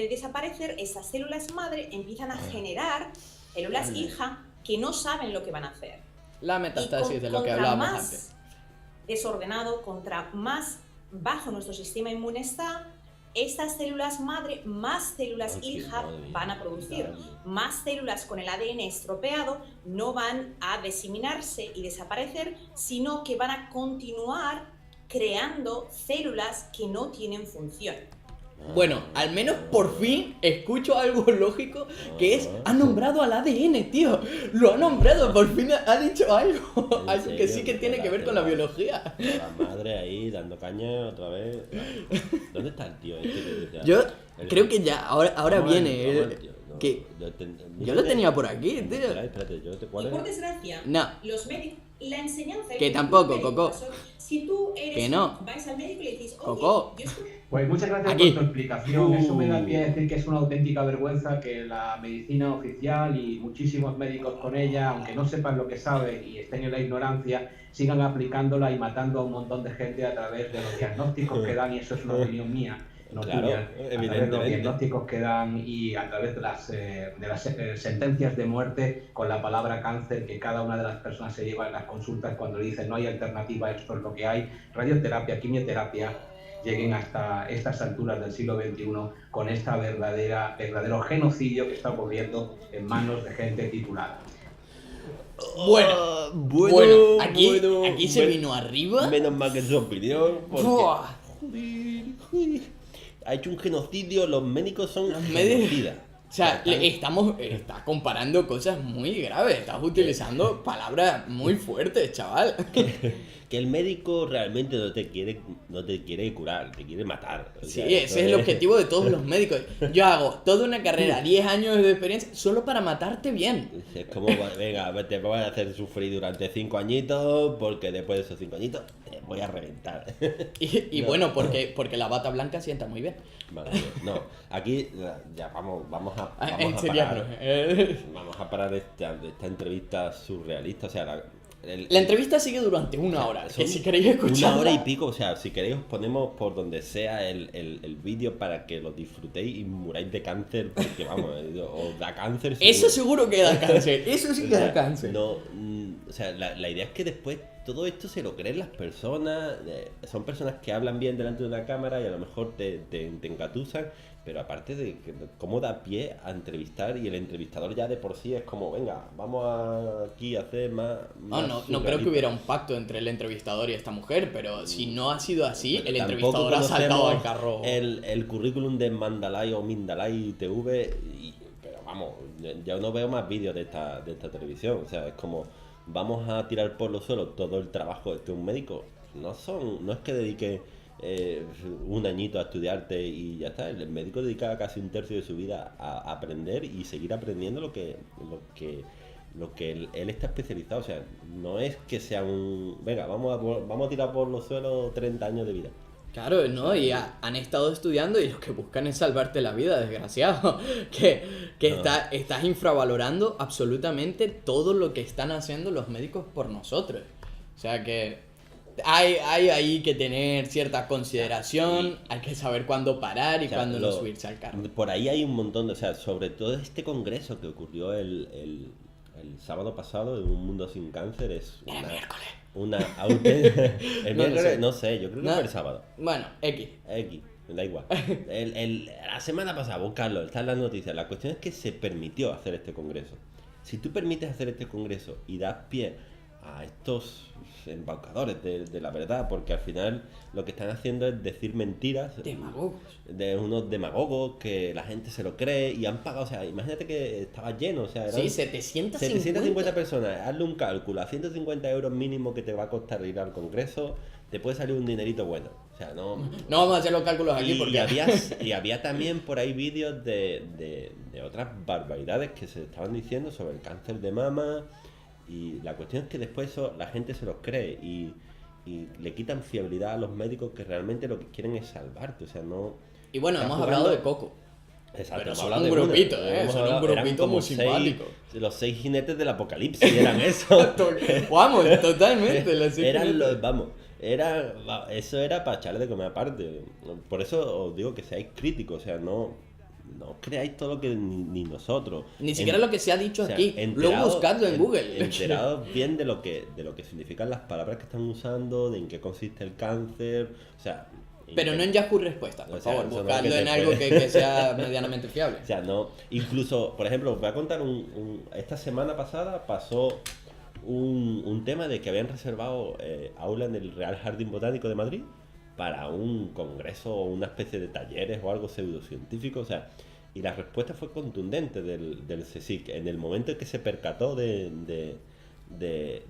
desaparecer, estas células madre empiezan a generar células hija que no saben lo que van a hacer. La Y metastasis de lo que contra hablábamos más antes. desordenado, contra más bajo nuestro sistema inmune está, estas células madre, más células Ay, hija madre mía, van a producir. grande. Más células con el ADN estropeado no van a diseminarse y desaparecer, sino que van a continuar creando células que no tienen función. Bueno, al menos por fin escucho algo lógico que es, ha nombrado al ADN, tío. Lo ha nombrado, por fin ha dicho algo. ¿En Algo que sí serio? que tiene que ver con la biología. La madre ahí dando caña otra vez. ¿Dónde está el tío este que decía? Yo El- creo que ya, ahora Vamos al- viene. vamos al tío, no, que yo yo lo tenía por aquí, tío. Espérate, yo te Y ¿cuál por era? desgracia, No. los médicos, la enseñanza... Que tampoco, médicos Coco. son Si tú eres, Que no. vais al médico y le dices, oye, Coco. yo estoy... Pues muchas gracias Aquí. por tu explicación. Eso me da pie a decir que es una auténtica vergüenza que la medicina oficial y muchísimos médicos con ella, aunque no sepan lo que saben y estén en la ignorancia, sigan aplicándola y matando a un montón de gente a través de los diagnósticos que dan, y eso es una opinión mía, no Claro, tuya, a través de los evidentemente. diagnósticos que dan y a través de las sentencias de muerte con la palabra cáncer que cada una de las personas se lleva en las consultas cuando le dicen no hay alternativa, esto es lo que hay, radioterapia, quimioterapia, lleguen hasta estas alturas del siglo XXI con esta verdadero genocidio que está ocurriendo en manos de gente titulada. Bueno, aquí se vino arriba. Menos mal que es su opinión. Porque, Buah. joder, ha hecho un genocidio, los médicos son Los médicos- genocidas. O sea, Están- estás comparando cosas muy graves, estás utilizando palabras muy fuertes, chaval. que el médico realmente no te quiere curar, te quiere matar. O Sí, sea, eso ese es el objetivo de todos los médicos. Yo hago toda una carrera, 10 años de experiencia, solo para matarte bien. Es como, venga, te voy a hacer sufrir durante 5 añitos, porque después de esos 5 añitos te voy a reventar. Y No. bueno, porque la bata blanca sienta muy bien. Vale, no, aquí ya vamos a En serio, parar, vamos a parar esta entrevista surrealista, o sea, La entrevista sigue durante una hora, que son si queréis escuchar. 1 hora y pico, o sea, si queréis os ponemos por donde sea el vídeo para que lo disfrutéis y muráis de cáncer, porque vamos, os da cáncer. Eso seguro que da cáncer, eso sí O que sea, da cáncer. No, o sea, la idea es que después todo esto se lo creen las personas. Son personas que hablan bien delante de una cámara y a lo mejor te engatusan, pero aparte de que, cómo da pie a entrevistar, y el entrevistador ya de por sí es como, venga, vamos aquí a hacer más. No creo que hubiera un pacto entre el entrevistador y esta mujer, pero si no ha sido así, Pero el tampoco entrevistador ha saltado al conocemos carro. el currículum de Mandalay o Mindalay TV, pero vamos, yo no veo más vídeos de esta televisión, o sea, es como, vamos a tirar por los suelos todo el trabajo de un médico. No es que dedique 1 añito a estudiarte y ya está. El médico dedica casi 1/3 de su vida a aprender y seguir aprendiendo lo que él está especializado. O sea, no es que sea venga, vamos a tirar por los suelos 30 años de vida. Claro, ¿no? Y han estado estudiando y lo que buscan es salvarte la vida, desgraciado. Que No. estás infravalorando absolutamente todo lo que están haciendo los médicos por nosotros. O sea que hay ahí que tener cierta consideración, hay que saber cuándo parar y O sea, cuándo no subirse al carro. Por ahí hay un montón o sea, sobre todo este congreso que ocurrió el sábado pasado en Un Mundo Sin Cáncer, es El miércoles. una auténtica... El No lo miércoles, sé. no sé, yo creo que No. fue el sábado. Bueno, X. X, da igual. La semana pasada, buscarlo, está en las noticias. La cuestión es que se permitió hacer este congreso. Si tú permites hacer este congreso y das pie a estos embaucadores de la verdad, porque al final lo que están haciendo es decir mentiras Demagogos. de unos demagogos que la gente se lo cree y han pagado, o sea, imagínate que estaba lleno, o sea, eran Sí, 750. 750 personas, hazle un cálculo, a 150 euros mínimo que te va a costar ir al congreso, te puede salir un dinerito bueno, o sea, no... No vamos a hacer los cálculos aquí Y porque... había también por ahí vídeos de otras barbaridades que se estaban diciendo sobre el cáncer de mama, y la cuestión es que después eso la gente se los cree y le quitan fiabilidad a los médicos que realmente lo que quieren es salvarte, o sea, no... Y bueno, Están hemos hablado jugando- de Coco. Exacto, Pero hemos son hablado un de una, grupito, hemos son un hablado- eran grupito como muy 6 simpático. los 6 jinetes del apocalipsis, eran eso. Vamos, totalmente. Los Eso era para echarle de comer aparte. Por eso os digo que seáis críticos, o sea, no creáis todo lo que ni nosotros. Ni siquiera lo que se ha dicho O sea, aquí. Luego buscadlo en Google. Enterados bien de lo que significan las palabras que están usando, de en qué consiste el cáncer, o sea... Pero no en Yahoo Respuestas, por O sea, favor. eso no Buscadlo que te en algo puede- que sea medianamente fiable. O sea, no, incluso, por ejemplo, os voy a contar esta semana pasada pasó un tema de que habían reservado aula en el Real Jardín Botánico de Madrid para un congreso o una especie de talleres o algo pseudocientífico, o sea, y la respuesta fue contundente del CSIC. En el momento en que se percató de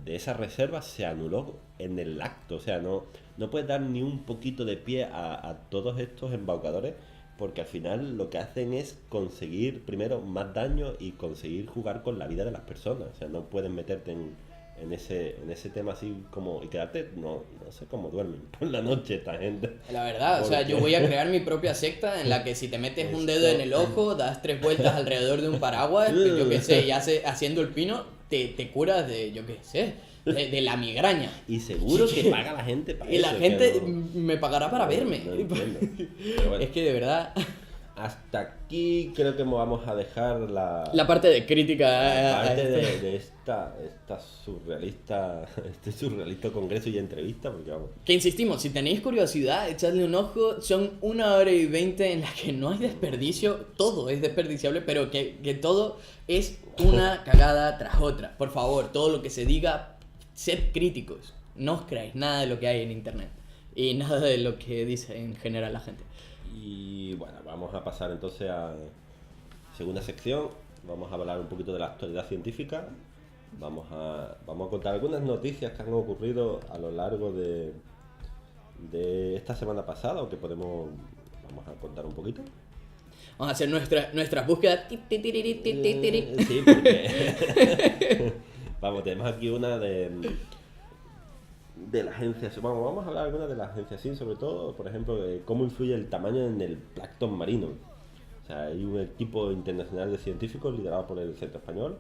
esa reserva, se anuló en el acto, o sea, no puedes dar ni un poquito de pie a todos estos embaucadores, porque al final lo que hacen es conseguir primero más daño y conseguir jugar con la vida de las personas, o sea, no pueden meterte en en ese tema así como... Y quedarte, no sé cómo duermen por la noche esta gente. La verdad, o sea, yo voy a crear mi propia secta en la que si te metes un dedo en el ojo, das 3 vueltas alrededor de un paraguas, yo qué sé, y haciendo el pino, te curas de, yo qué sé, de la migraña. Y seguro que paga la gente para Y eso. la gente que no- me pagará para verme. no entiendo. Pero bueno, Es que de verdad, hasta aquí creo que vamos a dejar la parte de crítica a parte este- de esta surrealista, este surrealista congreso y entrevista, porque vamos. Que insistimos, si tenéis curiosidad, echadle un ojo. Son 1 hora y 20 en la que no hay desperdicio. Todo es desperdiciable, pero que todo es una cagada tras otra. Por favor, todo lo que se diga, sed críticos. No os creáis nada de lo que hay en internet. Y nada de lo que dice en general la gente. Y bueno, vamos a pasar entonces a segunda sección. Vamos a hablar un poquito de la actualidad científica. Vamos a contar algunas noticias que han ocurrido a lo largo de esta semana pasada, o que vamos a contar un poquito. Vamos a hacer nuestras búsquedas. Sí, porque vamos, tenemos aquí una de la agencia. Vamos a hablar algunas de la agencia SIN, sobre todo, por ejemplo, de cómo influye el tamaño en el plancton marino. O sea, hay un equipo internacional de científicos liderado por el Centro Español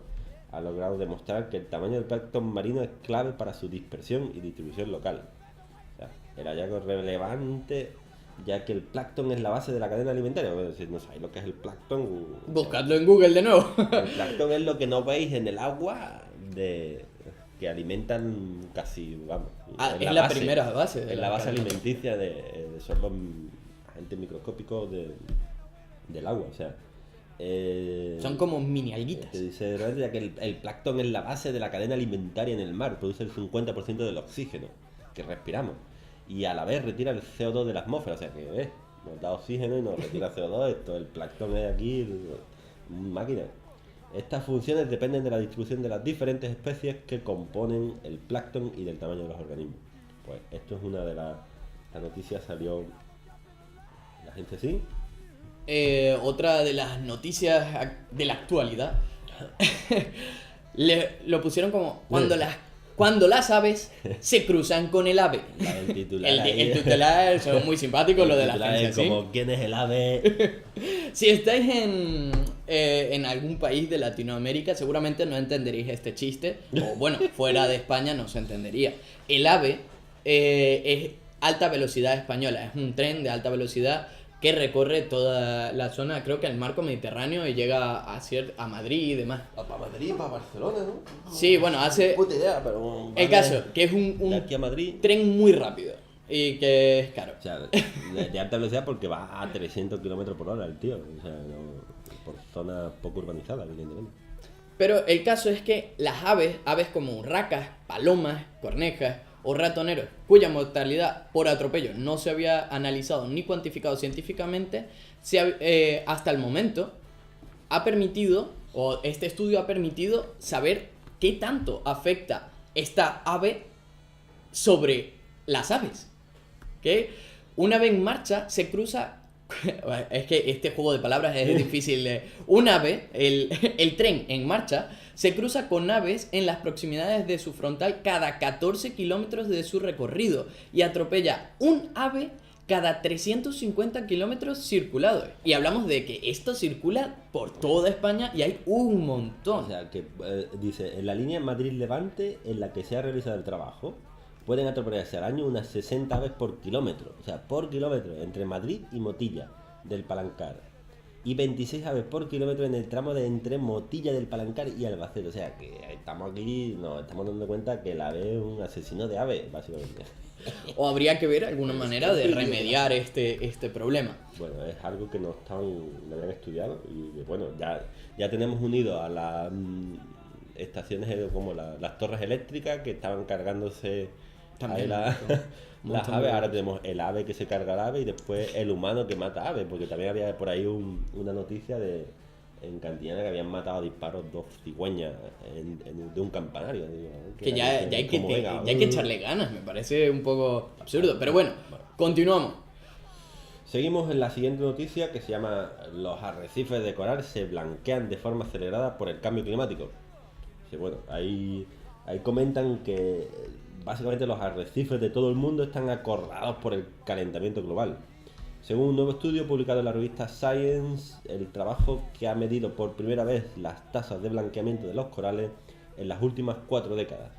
ha logrado demostrar que el tamaño del plancton marino es clave para su dispersión y distribución local. O sea, el hallazgo relevante, ya que el plancton es la base de la cadena alimentaria. Bueno, si no sabéis lo que es el plancton, Buscadlo en Google de nuevo. el plancton es lo que no veis en el agua que alimentan casi, vamos. Es la primera base. de Es la base cadena. alimenticia son los agentes microscópicos del agua. O sea, Son como mini alguitas. te dice realmente ya que el plancton es la base de la cadena alimentaria en el mar, produce el 50% del oxígeno que respiramos y a la vez retira el CO2 de la atmósfera. O sea que nos da oxígeno y nos retira CO2. El plancton es aquí máquina. Estas funciones dependen de la distribución de las diferentes especies que componen el plancton y del tamaño de los organismos. Pues esto es una de las... La noticia salió en la agencia SIN. Otra de las noticias de la actualidad lo pusieron como cuando las aves se cruzan con el ave. El titular, El titular son muy simpáticos, lo de la agencia es SIN. como ¿quién es el ave? Si estáis en algún país de Latinoamérica, seguramente no entenderéis este chiste. O bueno, fuera de España no se entendería. El AVE es alta velocidad española. Es un tren de alta velocidad que recorre toda la zona, creo que el marco Mediterráneo, y llega a Madrid y demás. Para Madrid, para Barcelona, ¿no? Sí, bueno, hace... Puta idea, pero... El caso, que es De un aquí a Madrid... tren muy rápido y que es caro. O sea, de alta velocidad porque va a 300 km por hora el tío. O sea, por zona poco urbanizada, evidentemente. Pero el caso es que las aves como urracas, palomas, cornejas o ratoneros, cuya mortalidad por atropello no se había analizado ni cuantificado científicamente, hasta el momento ha permitido, o este estudio ha permitido saber qué tanto afecta esta ave sobre las aves. Que una ave en marcha se cruza... Es que este juego de palabras es difícil. Un ave, el tren en marcha, se cruza con aves en las proximidades de su frontal cada 14 kilómetros de su recorrido y atropella un ave cada 350 kilómetros circulados. Y hablamos de que esto circula por toda España y hay un montón. O sea, que dice, en la línea Madrid-Levante en la que se ha realizado el trabajo, pueden atropellarse al año unas 60 aves por kilómetro. O sea, por kilómetro, entre Madrid y Motilla del Palancar. Y 26 aves por kilómetro en el tramo de entre Motilla del Palancar y Albacete. O sea, que estamos aquí, nos estamos dando cuenta que el ave es un asesino de aves, básicamente. O habría que ver alguna manera de remediar este problema. Bueno, es algo que no habían estudiado y que, bueno, ya tenemos unido a las estaciones como las torres eléctricas que estaban cargándose También, ahí un las montón aves. de Ahora cosas. tenemos el ave que se carga al ave y después el humano que mata aves, porque también había por ahí una noticia en Cantillana que habían matado a disparos 2 cigüeñas de un campanario. Digo, Que ya hay que, como, venga, ya hay que echarle ganas, me parece un poco absurdo. Pero bueno, continuamos. Seguimos en la siguiente noticia, que se llama: los arrecifes de coral se blanquean de forma acelerada por el cambio climático. Sí, bueno, hay Ahí comentan que básicamente los arrecifes de todo el mundo están acorralados por el calentamiento global. Según un nuevo estudio publicado en la revista Science, el trabajo que ha medido por primera vez las tasas de blanqueamiento de los corales en las últimas 4 décadas,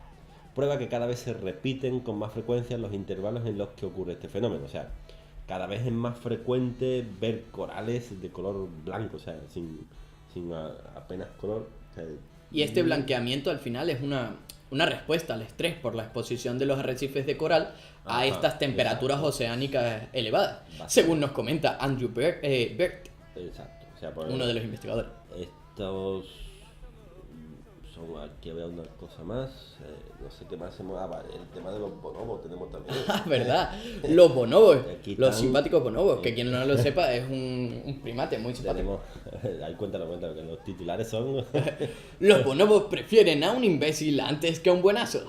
prueba que cada vez se repiten con más frecuencia los intervalos en los que ocurre este fenómeno. O sea, cada vez es más frecuente ver corales de color blanco, o sea, sin apenas color. O sea, Y este blanqueamiento al final es una respuesta al estrés por la exposición de los arrecifes de coral a Ajá, estas temperaturas exacto. oceánicas elevadas, Bastante. según nos comenta Andrew Bert, Exacto. O sea, por uno de los investigadores. estos son, aquí había una cosa más, no sé qué más hacemos. Vale, el tema de los bonobos tenemos también. Ah, ¿verdad? Los bonobos, Aquí los están- simpáticos bonobos, que quien no lo sepa es un primate muy simpático. Tenemos, ahí cuéntalo, que los titulares son... Los bonobos prefieren a un imbécil antes que a un buenazo.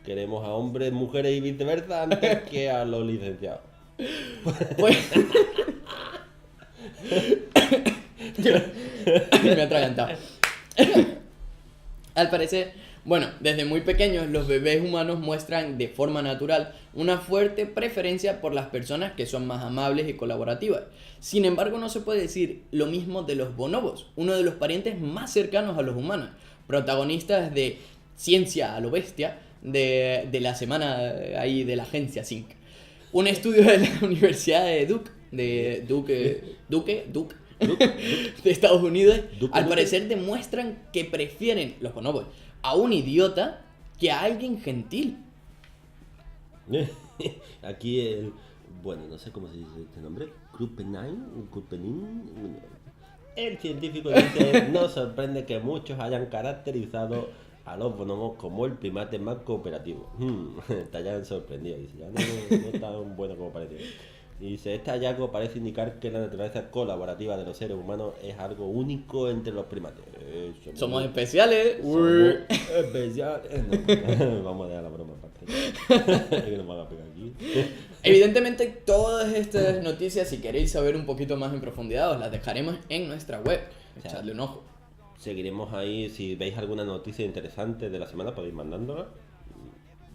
Queremos a hombres, mujeres y viceversa antes que a los licenciados. Pues... Me he atragantado. Al parecer, bueno, desde muy pequeños los bebés humanos muestran de forma natural una fuerte preferencia por las personas que son más amables y colaborativas. Sin embargo, no se puede decir lo mismo de los bonobos, uno de los parientes más cercanos a los humanos, protagonistas de Ciencia a lo Bestia, de la semana ahí de la agencia Sync. Un estudio de la Universidad de Duke de Estados Unidos, al parecer demuestran que prefieren los bonobos a un idiota que a alguien gentil. Aquí bueno, no sé cómo se dice este nombre, Krupenin. El científico dice, no sorprende que muchos hayan caracterizado a los bonobos como el primate más cooperativo. Te hayan sorprendido, dice, ya no tan bueno como parece. Y dice, este hallazgo parece indicar que la naturaleza colaborativa de los seres humanos es algo único entre los primates. Somos especiales. Somos especiales. No, vamos a dejar la broma aparte. Que nos van a pegar aquí. Evidentemente todas estas noticias, si queréis saber un poquito más en profundidad, os las dejaremos en nuestra web. Echadle un ojo. Seguiremos ahí, si veis alguna noticia interesante de la semana podéis mandándola.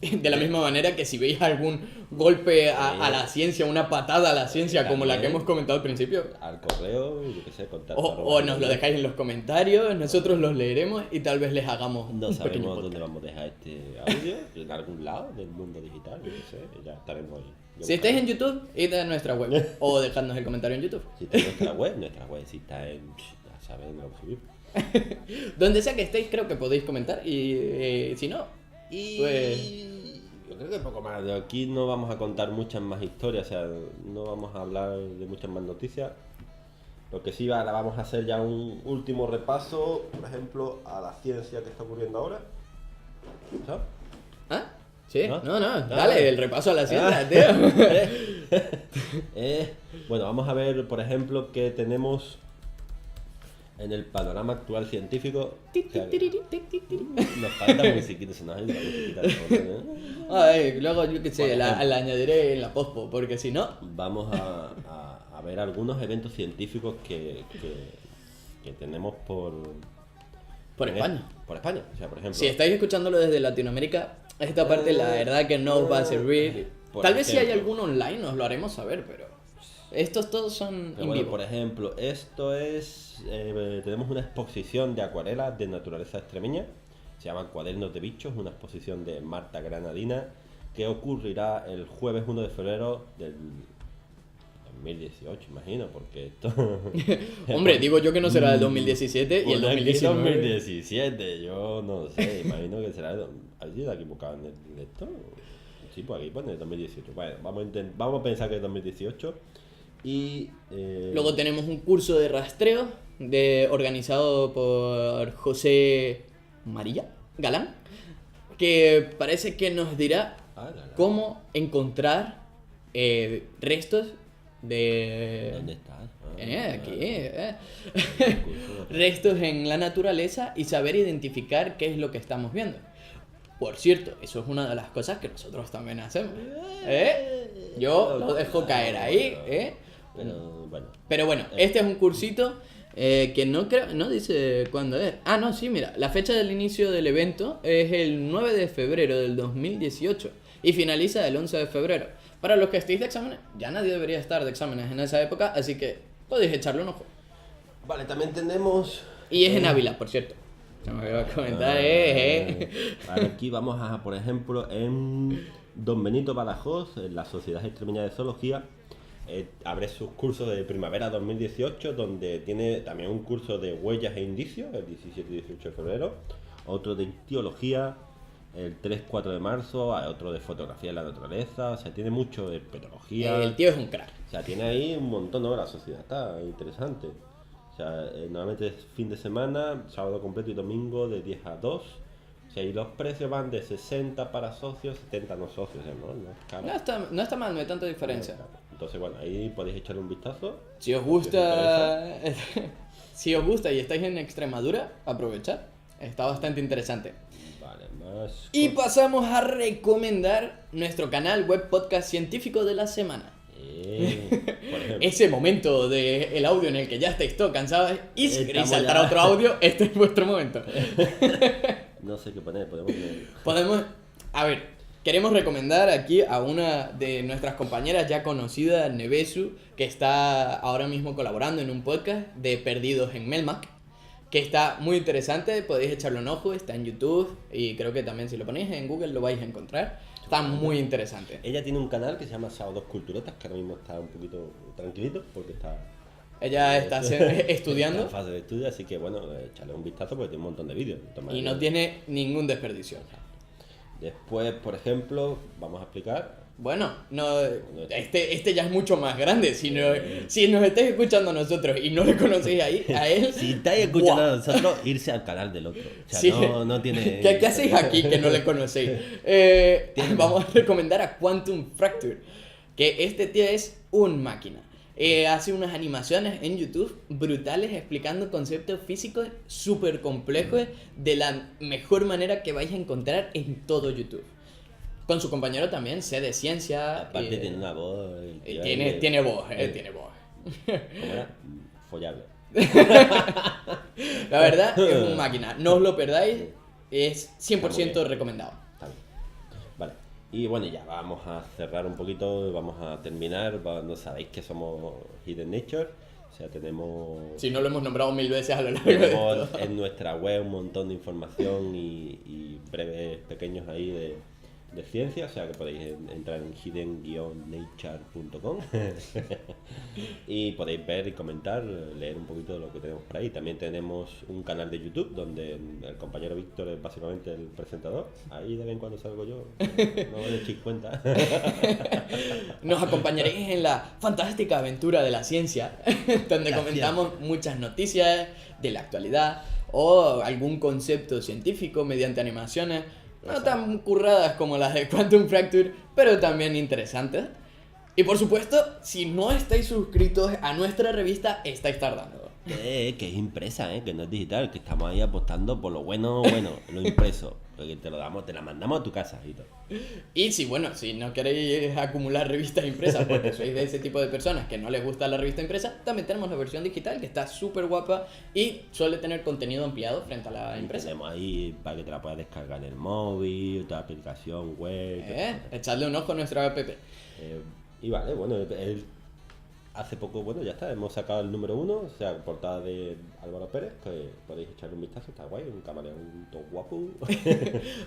De la misma manera que si veis algún golpe a la ciencia, una patada a la ciencia como la que hemos comentado al principio, Al correo, yo qué sé, contacto. o nos lo dejáis en los comentarios, nosotros los leeremos y tal vez les hagamos No un pequeño sabemos podcast. dónde vamos a dejar este audio, en algún lado del mundo digital, yo qué sé, ya estaremos ahí. Si estáis en YouTube, id a nuestra web o dejadnos el comentario en YouTube. Si está en nuestra web, si está en... ya saben, lo vamos a subir. Donde sea que estéis, creo que podéis comentar y si no, Y pues... yo creo que poco más. De aquí no vamos a contar muchas más historias, o sea, no vamos a hablar de muchas más noticias. Lo que sí, ahora vamos a hacer ya un último repaso, por ejemplo, a la ciencia que está ocurriendo ahora. ¿Sabes? ¿Ah? ¿Sí? ¿No? No, dale, el repaso a la ciencia, tío. Bueno, vamos a ver, por ejemplo, que tenemos en el panorama actual científico. O sea, nos falta musiquita, se nos ha ido la musiquita de fondo, ¿eh? Ay, luego yo qué sé, Por la ejemplo. añadiré en la pospo, porque si no... Vamos a ver algunos eventos científicos que tenemos por España. Por España, o sea, por ejemplo. Si estáis escuchándolo desde Latinoamérica, esta parte la verdad que no os va a servir. Por Tal vez si hay ejemplo. alguno online nos lo haremos saber, pero estos todos son Pero en bueno, vivo. por ejemplo, esto es. Tenemos una exposición de acuarelas de naturaleza extremeña. Se llama Cuadernos de Bichos, una exposición de Marta Granadina que ocurrirá el jueves 1 de febrero del 2018, imagino, porque esto. Hombre, digo yo que no será del 2017 y el Pone aquí 2019. 2017, yo no sé, imagino que será. ¿Has sido equivocado en esto? Sí, pues aquí pone 2018. Bueno, vamos a pensar que es 2018. Y. Luego tenemos un curso de rastreo organizado por José María Galán, que parece que nos dirá cómo encontrar restos de... ¿Dónde estás? Aquí. Restos en la naturaleza y saber identificar qué es lo que estamos viendo. Por cierto, eso es una de las cosas que nosotros también hacemos. Yo lo dejo caer ahí. Pero bueno. Pero bueno, este es un cursito Que no creo, no dice cuándo es. Ah, no, sí, mira, la fecha del inicio del evento es el 9 de febrero del 2018 y finaliza el 11 de febrero. Para los que estéis de exámenes, ya nadie debería estar de exámenes en esa época, así que podéis echarle un ojo. Vale, también tenemos... Y es en Ávila, por cierto. Se me olvidó comentar, Vale, aquí vamos a, por ejemplo, en Don Benito Badajoz, en la Sociedad Extremeña de Zoología, abre sus cursos de primavera 2018, donde tiene también un curso de huellas e indicios, el 17 y 18 de febrero, otro de ictiología, el 3-4 de marzo, hay otro de fotografía de la naturaleza, o sea, tiene mucho de petología. El tío es un crack. O sea, tiene ahí un montón, ¿no? La sociedad está interesante. O sea, normalmente es fin de semana, sábado completo y domingo de 10 a 2. O sea, y los precios van de 60 para socios, 70 no socios, ¿no? No es caro. No está mal, no hay tanta diferencia. Entonces, bueno, ahí podéis echarle un vistazo. Si os gusta, si os gusta y estáis en Extremadura, aprovechad. Está bastante interesante. Vale, más... Y pasamos a recomendar nuestro canal web podcast científico de la semana. por ejemplo. Ese momento del audio en el que ya estáis todos cansados y si queréis Estamos saltar ya. a otro audio, este es vuestro momento. No sé qué poner, podemos poner... Podemos, a ver, queremos recomendar aquí a una de nuestras compañeras ya conocida, Nevesu, que está ahora mismo colaborando en un podcast de Perdidos en Melmac, que está muy interesante, podéis echarle un ojo, está en YouTube y creo que también si lo ponéis en Google lo vais a encontrar. Está muy interesante. Ella tiene un canal que se llama Sábados Culturetas, que ahora mismo está un poquito tranquilito porque está... Ella está estudiando Está en fase de estudio, así que bueno, echarle un vistazo porque tiene un montón de vídeos. y no tiene ningún desperdicio. Después, por ejemplo, vamos a explicar... Bueno, no, este ya es mucho más grande. Si nos estáis escuchando a nosotros y no le conocéis ahí, a él... Si estáis escuchando ¡guau! a nosotros, irse al canal del otro. O sea, Sí. no tiene... ¿Qué hacéis aquí que no le conocéis? Vamos a recomendar a Quantum Fracture, que este tío es un máquina. Hace unas animaciones en YouTube brutales explicando conceptos físicos súper complejos de la mejor manera que vais a encontrar en todo YouTube. Con su compañero también, sé de ciencia. Aparte tiene una voz... el tío Tiene voz, tiene voz. ¿Cómo era? Follable. La verdad, es un máquina. No os lo perdáis, es 100% recomendado. Está bien. Vale. Y bueno, ya vamos a cerrar un poquito, vamos a terminar. No sabéis que somos Hidden Nature. O sea, tenemos... Si no lo hemos nombrado 1000 veces a lo largo de Tenemos esto. en nuestra web un montón de información y breves pequeños ahí de ciencia, o sea que podéis entrar en hidden-nature.com y podéis ver y comentar, leer un poquito de lo que tenemos por ahí. También tenemos un canal de YouTube donde el compañero Víctor es básicamente el presentador. Ahí de vez en cuando salgo yo, no me echéis cuenta. Nos acompañaréis en la fantástica aventura de la ciencia, donde La comentamos muchas noticias de la actualidad o algún concepto científico mediante animaciones, no tan curradas como las de Quantum Fracture, pero también interesantes. Y por supuesto, si no estáis suscritos a nuestra revista, estáis tardando. Que es impresa, que no es digital, que estamos ahí apostando por lo bueno, lo impreso. Porque te la mandamos a tu casa y todo. Y si no queréis acumular revistas impresas porque sois de ese tipo de personas que no les gusta la revista impresa, también tenemos la versión digital que está súper guapa y suele tener contenido ampliado frente a la Y impresa. tenemos ahí para que te la puedas descargar en el móvil, otra aplicación web. Echadle un ojo a nuestra app. Y vale, bueno, hace poco, bueno, ya está, hemos sacado el número 1, o sea, portada de Álvaro Pérez, que podéis echarle un vistazo, está guay, un camaleón todo guapo.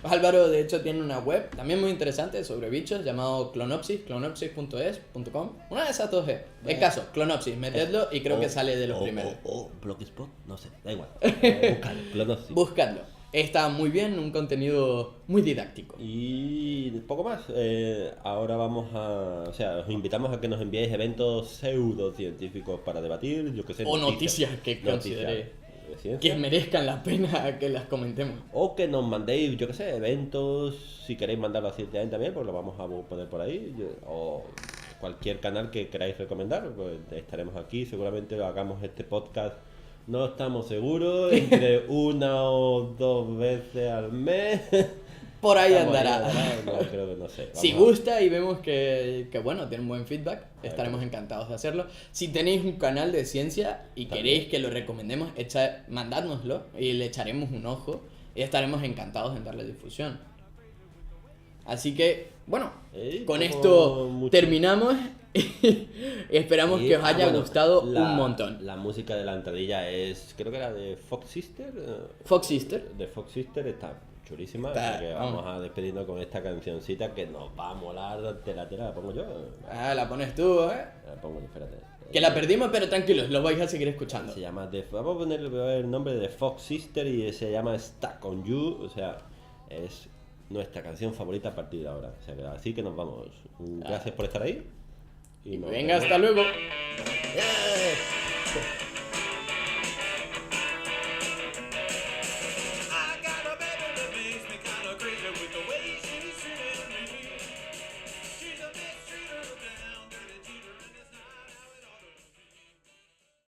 Álvaro, de hecho, tiene una web también muy interesante sobre bichos llamado Clonopsis, clonopsis.es.com. Una de esas dos es. El caso, Clonopsis, metedlo y creo que sale de los primeros. Blogspot, no sé, da igual. Buscadlo, Clonopsis. Buscadlo. Está muy bien, un contenido muy didáctico. Y poco más. Ahora vamos a... O sea, os invitamos a que nos enviéis eventos pseudocientíficos para debatir, yo que sé. O noticias que consideréis de ciencia. que merezcan la pena que las comentemos. O que nos mandéis, yo que sé, eventos, si queréis mandarlo a Ciencia también, pues lo vamos a poner por ahí. O cualquier canal que queráis recomendar, pues estaremos aquí. Seguramente hagamos este podcast, no estamos seguros, entre una o dos veces al mes. por ahí Estamos andará. no, creo que no sé. Si Vamos a- gusta y vemos que bueno, tiene un buen feedback, estaremos encantados de hacerlo. Si tenéis un canal de ciencia y También. queréis que lo recomendemos, mandádnoslo y le echaremos un ojo y estaremos encantados en darle difusión. Así que, bueno, con como esto mucho. terminamos y esperamos Y, que os haya bueno, gustado la- un montón. La música de la entradilla es, creo que era de Fox Sister. Fox Sister. De Fox Sister está chulísima. Está- Así que vamos. vamos a despedirnos con esta cancioncita que nos va a molar. Tela, la pongo yo. Ah, la pones tú, ¿eh? La pongo, espérate. Que la perdimos, pero tranquilos, lo vais a seguir escuchando. Se llama vamos a ponerle el nombre de Fox Sister y se llama Stuck on You. O sea, es nuestra canción favorita a partir de ahora. O sea, así que nos vamos. Gracias por estar ahí. Y nos Venga, vemos. hasta luego. ¡Eh!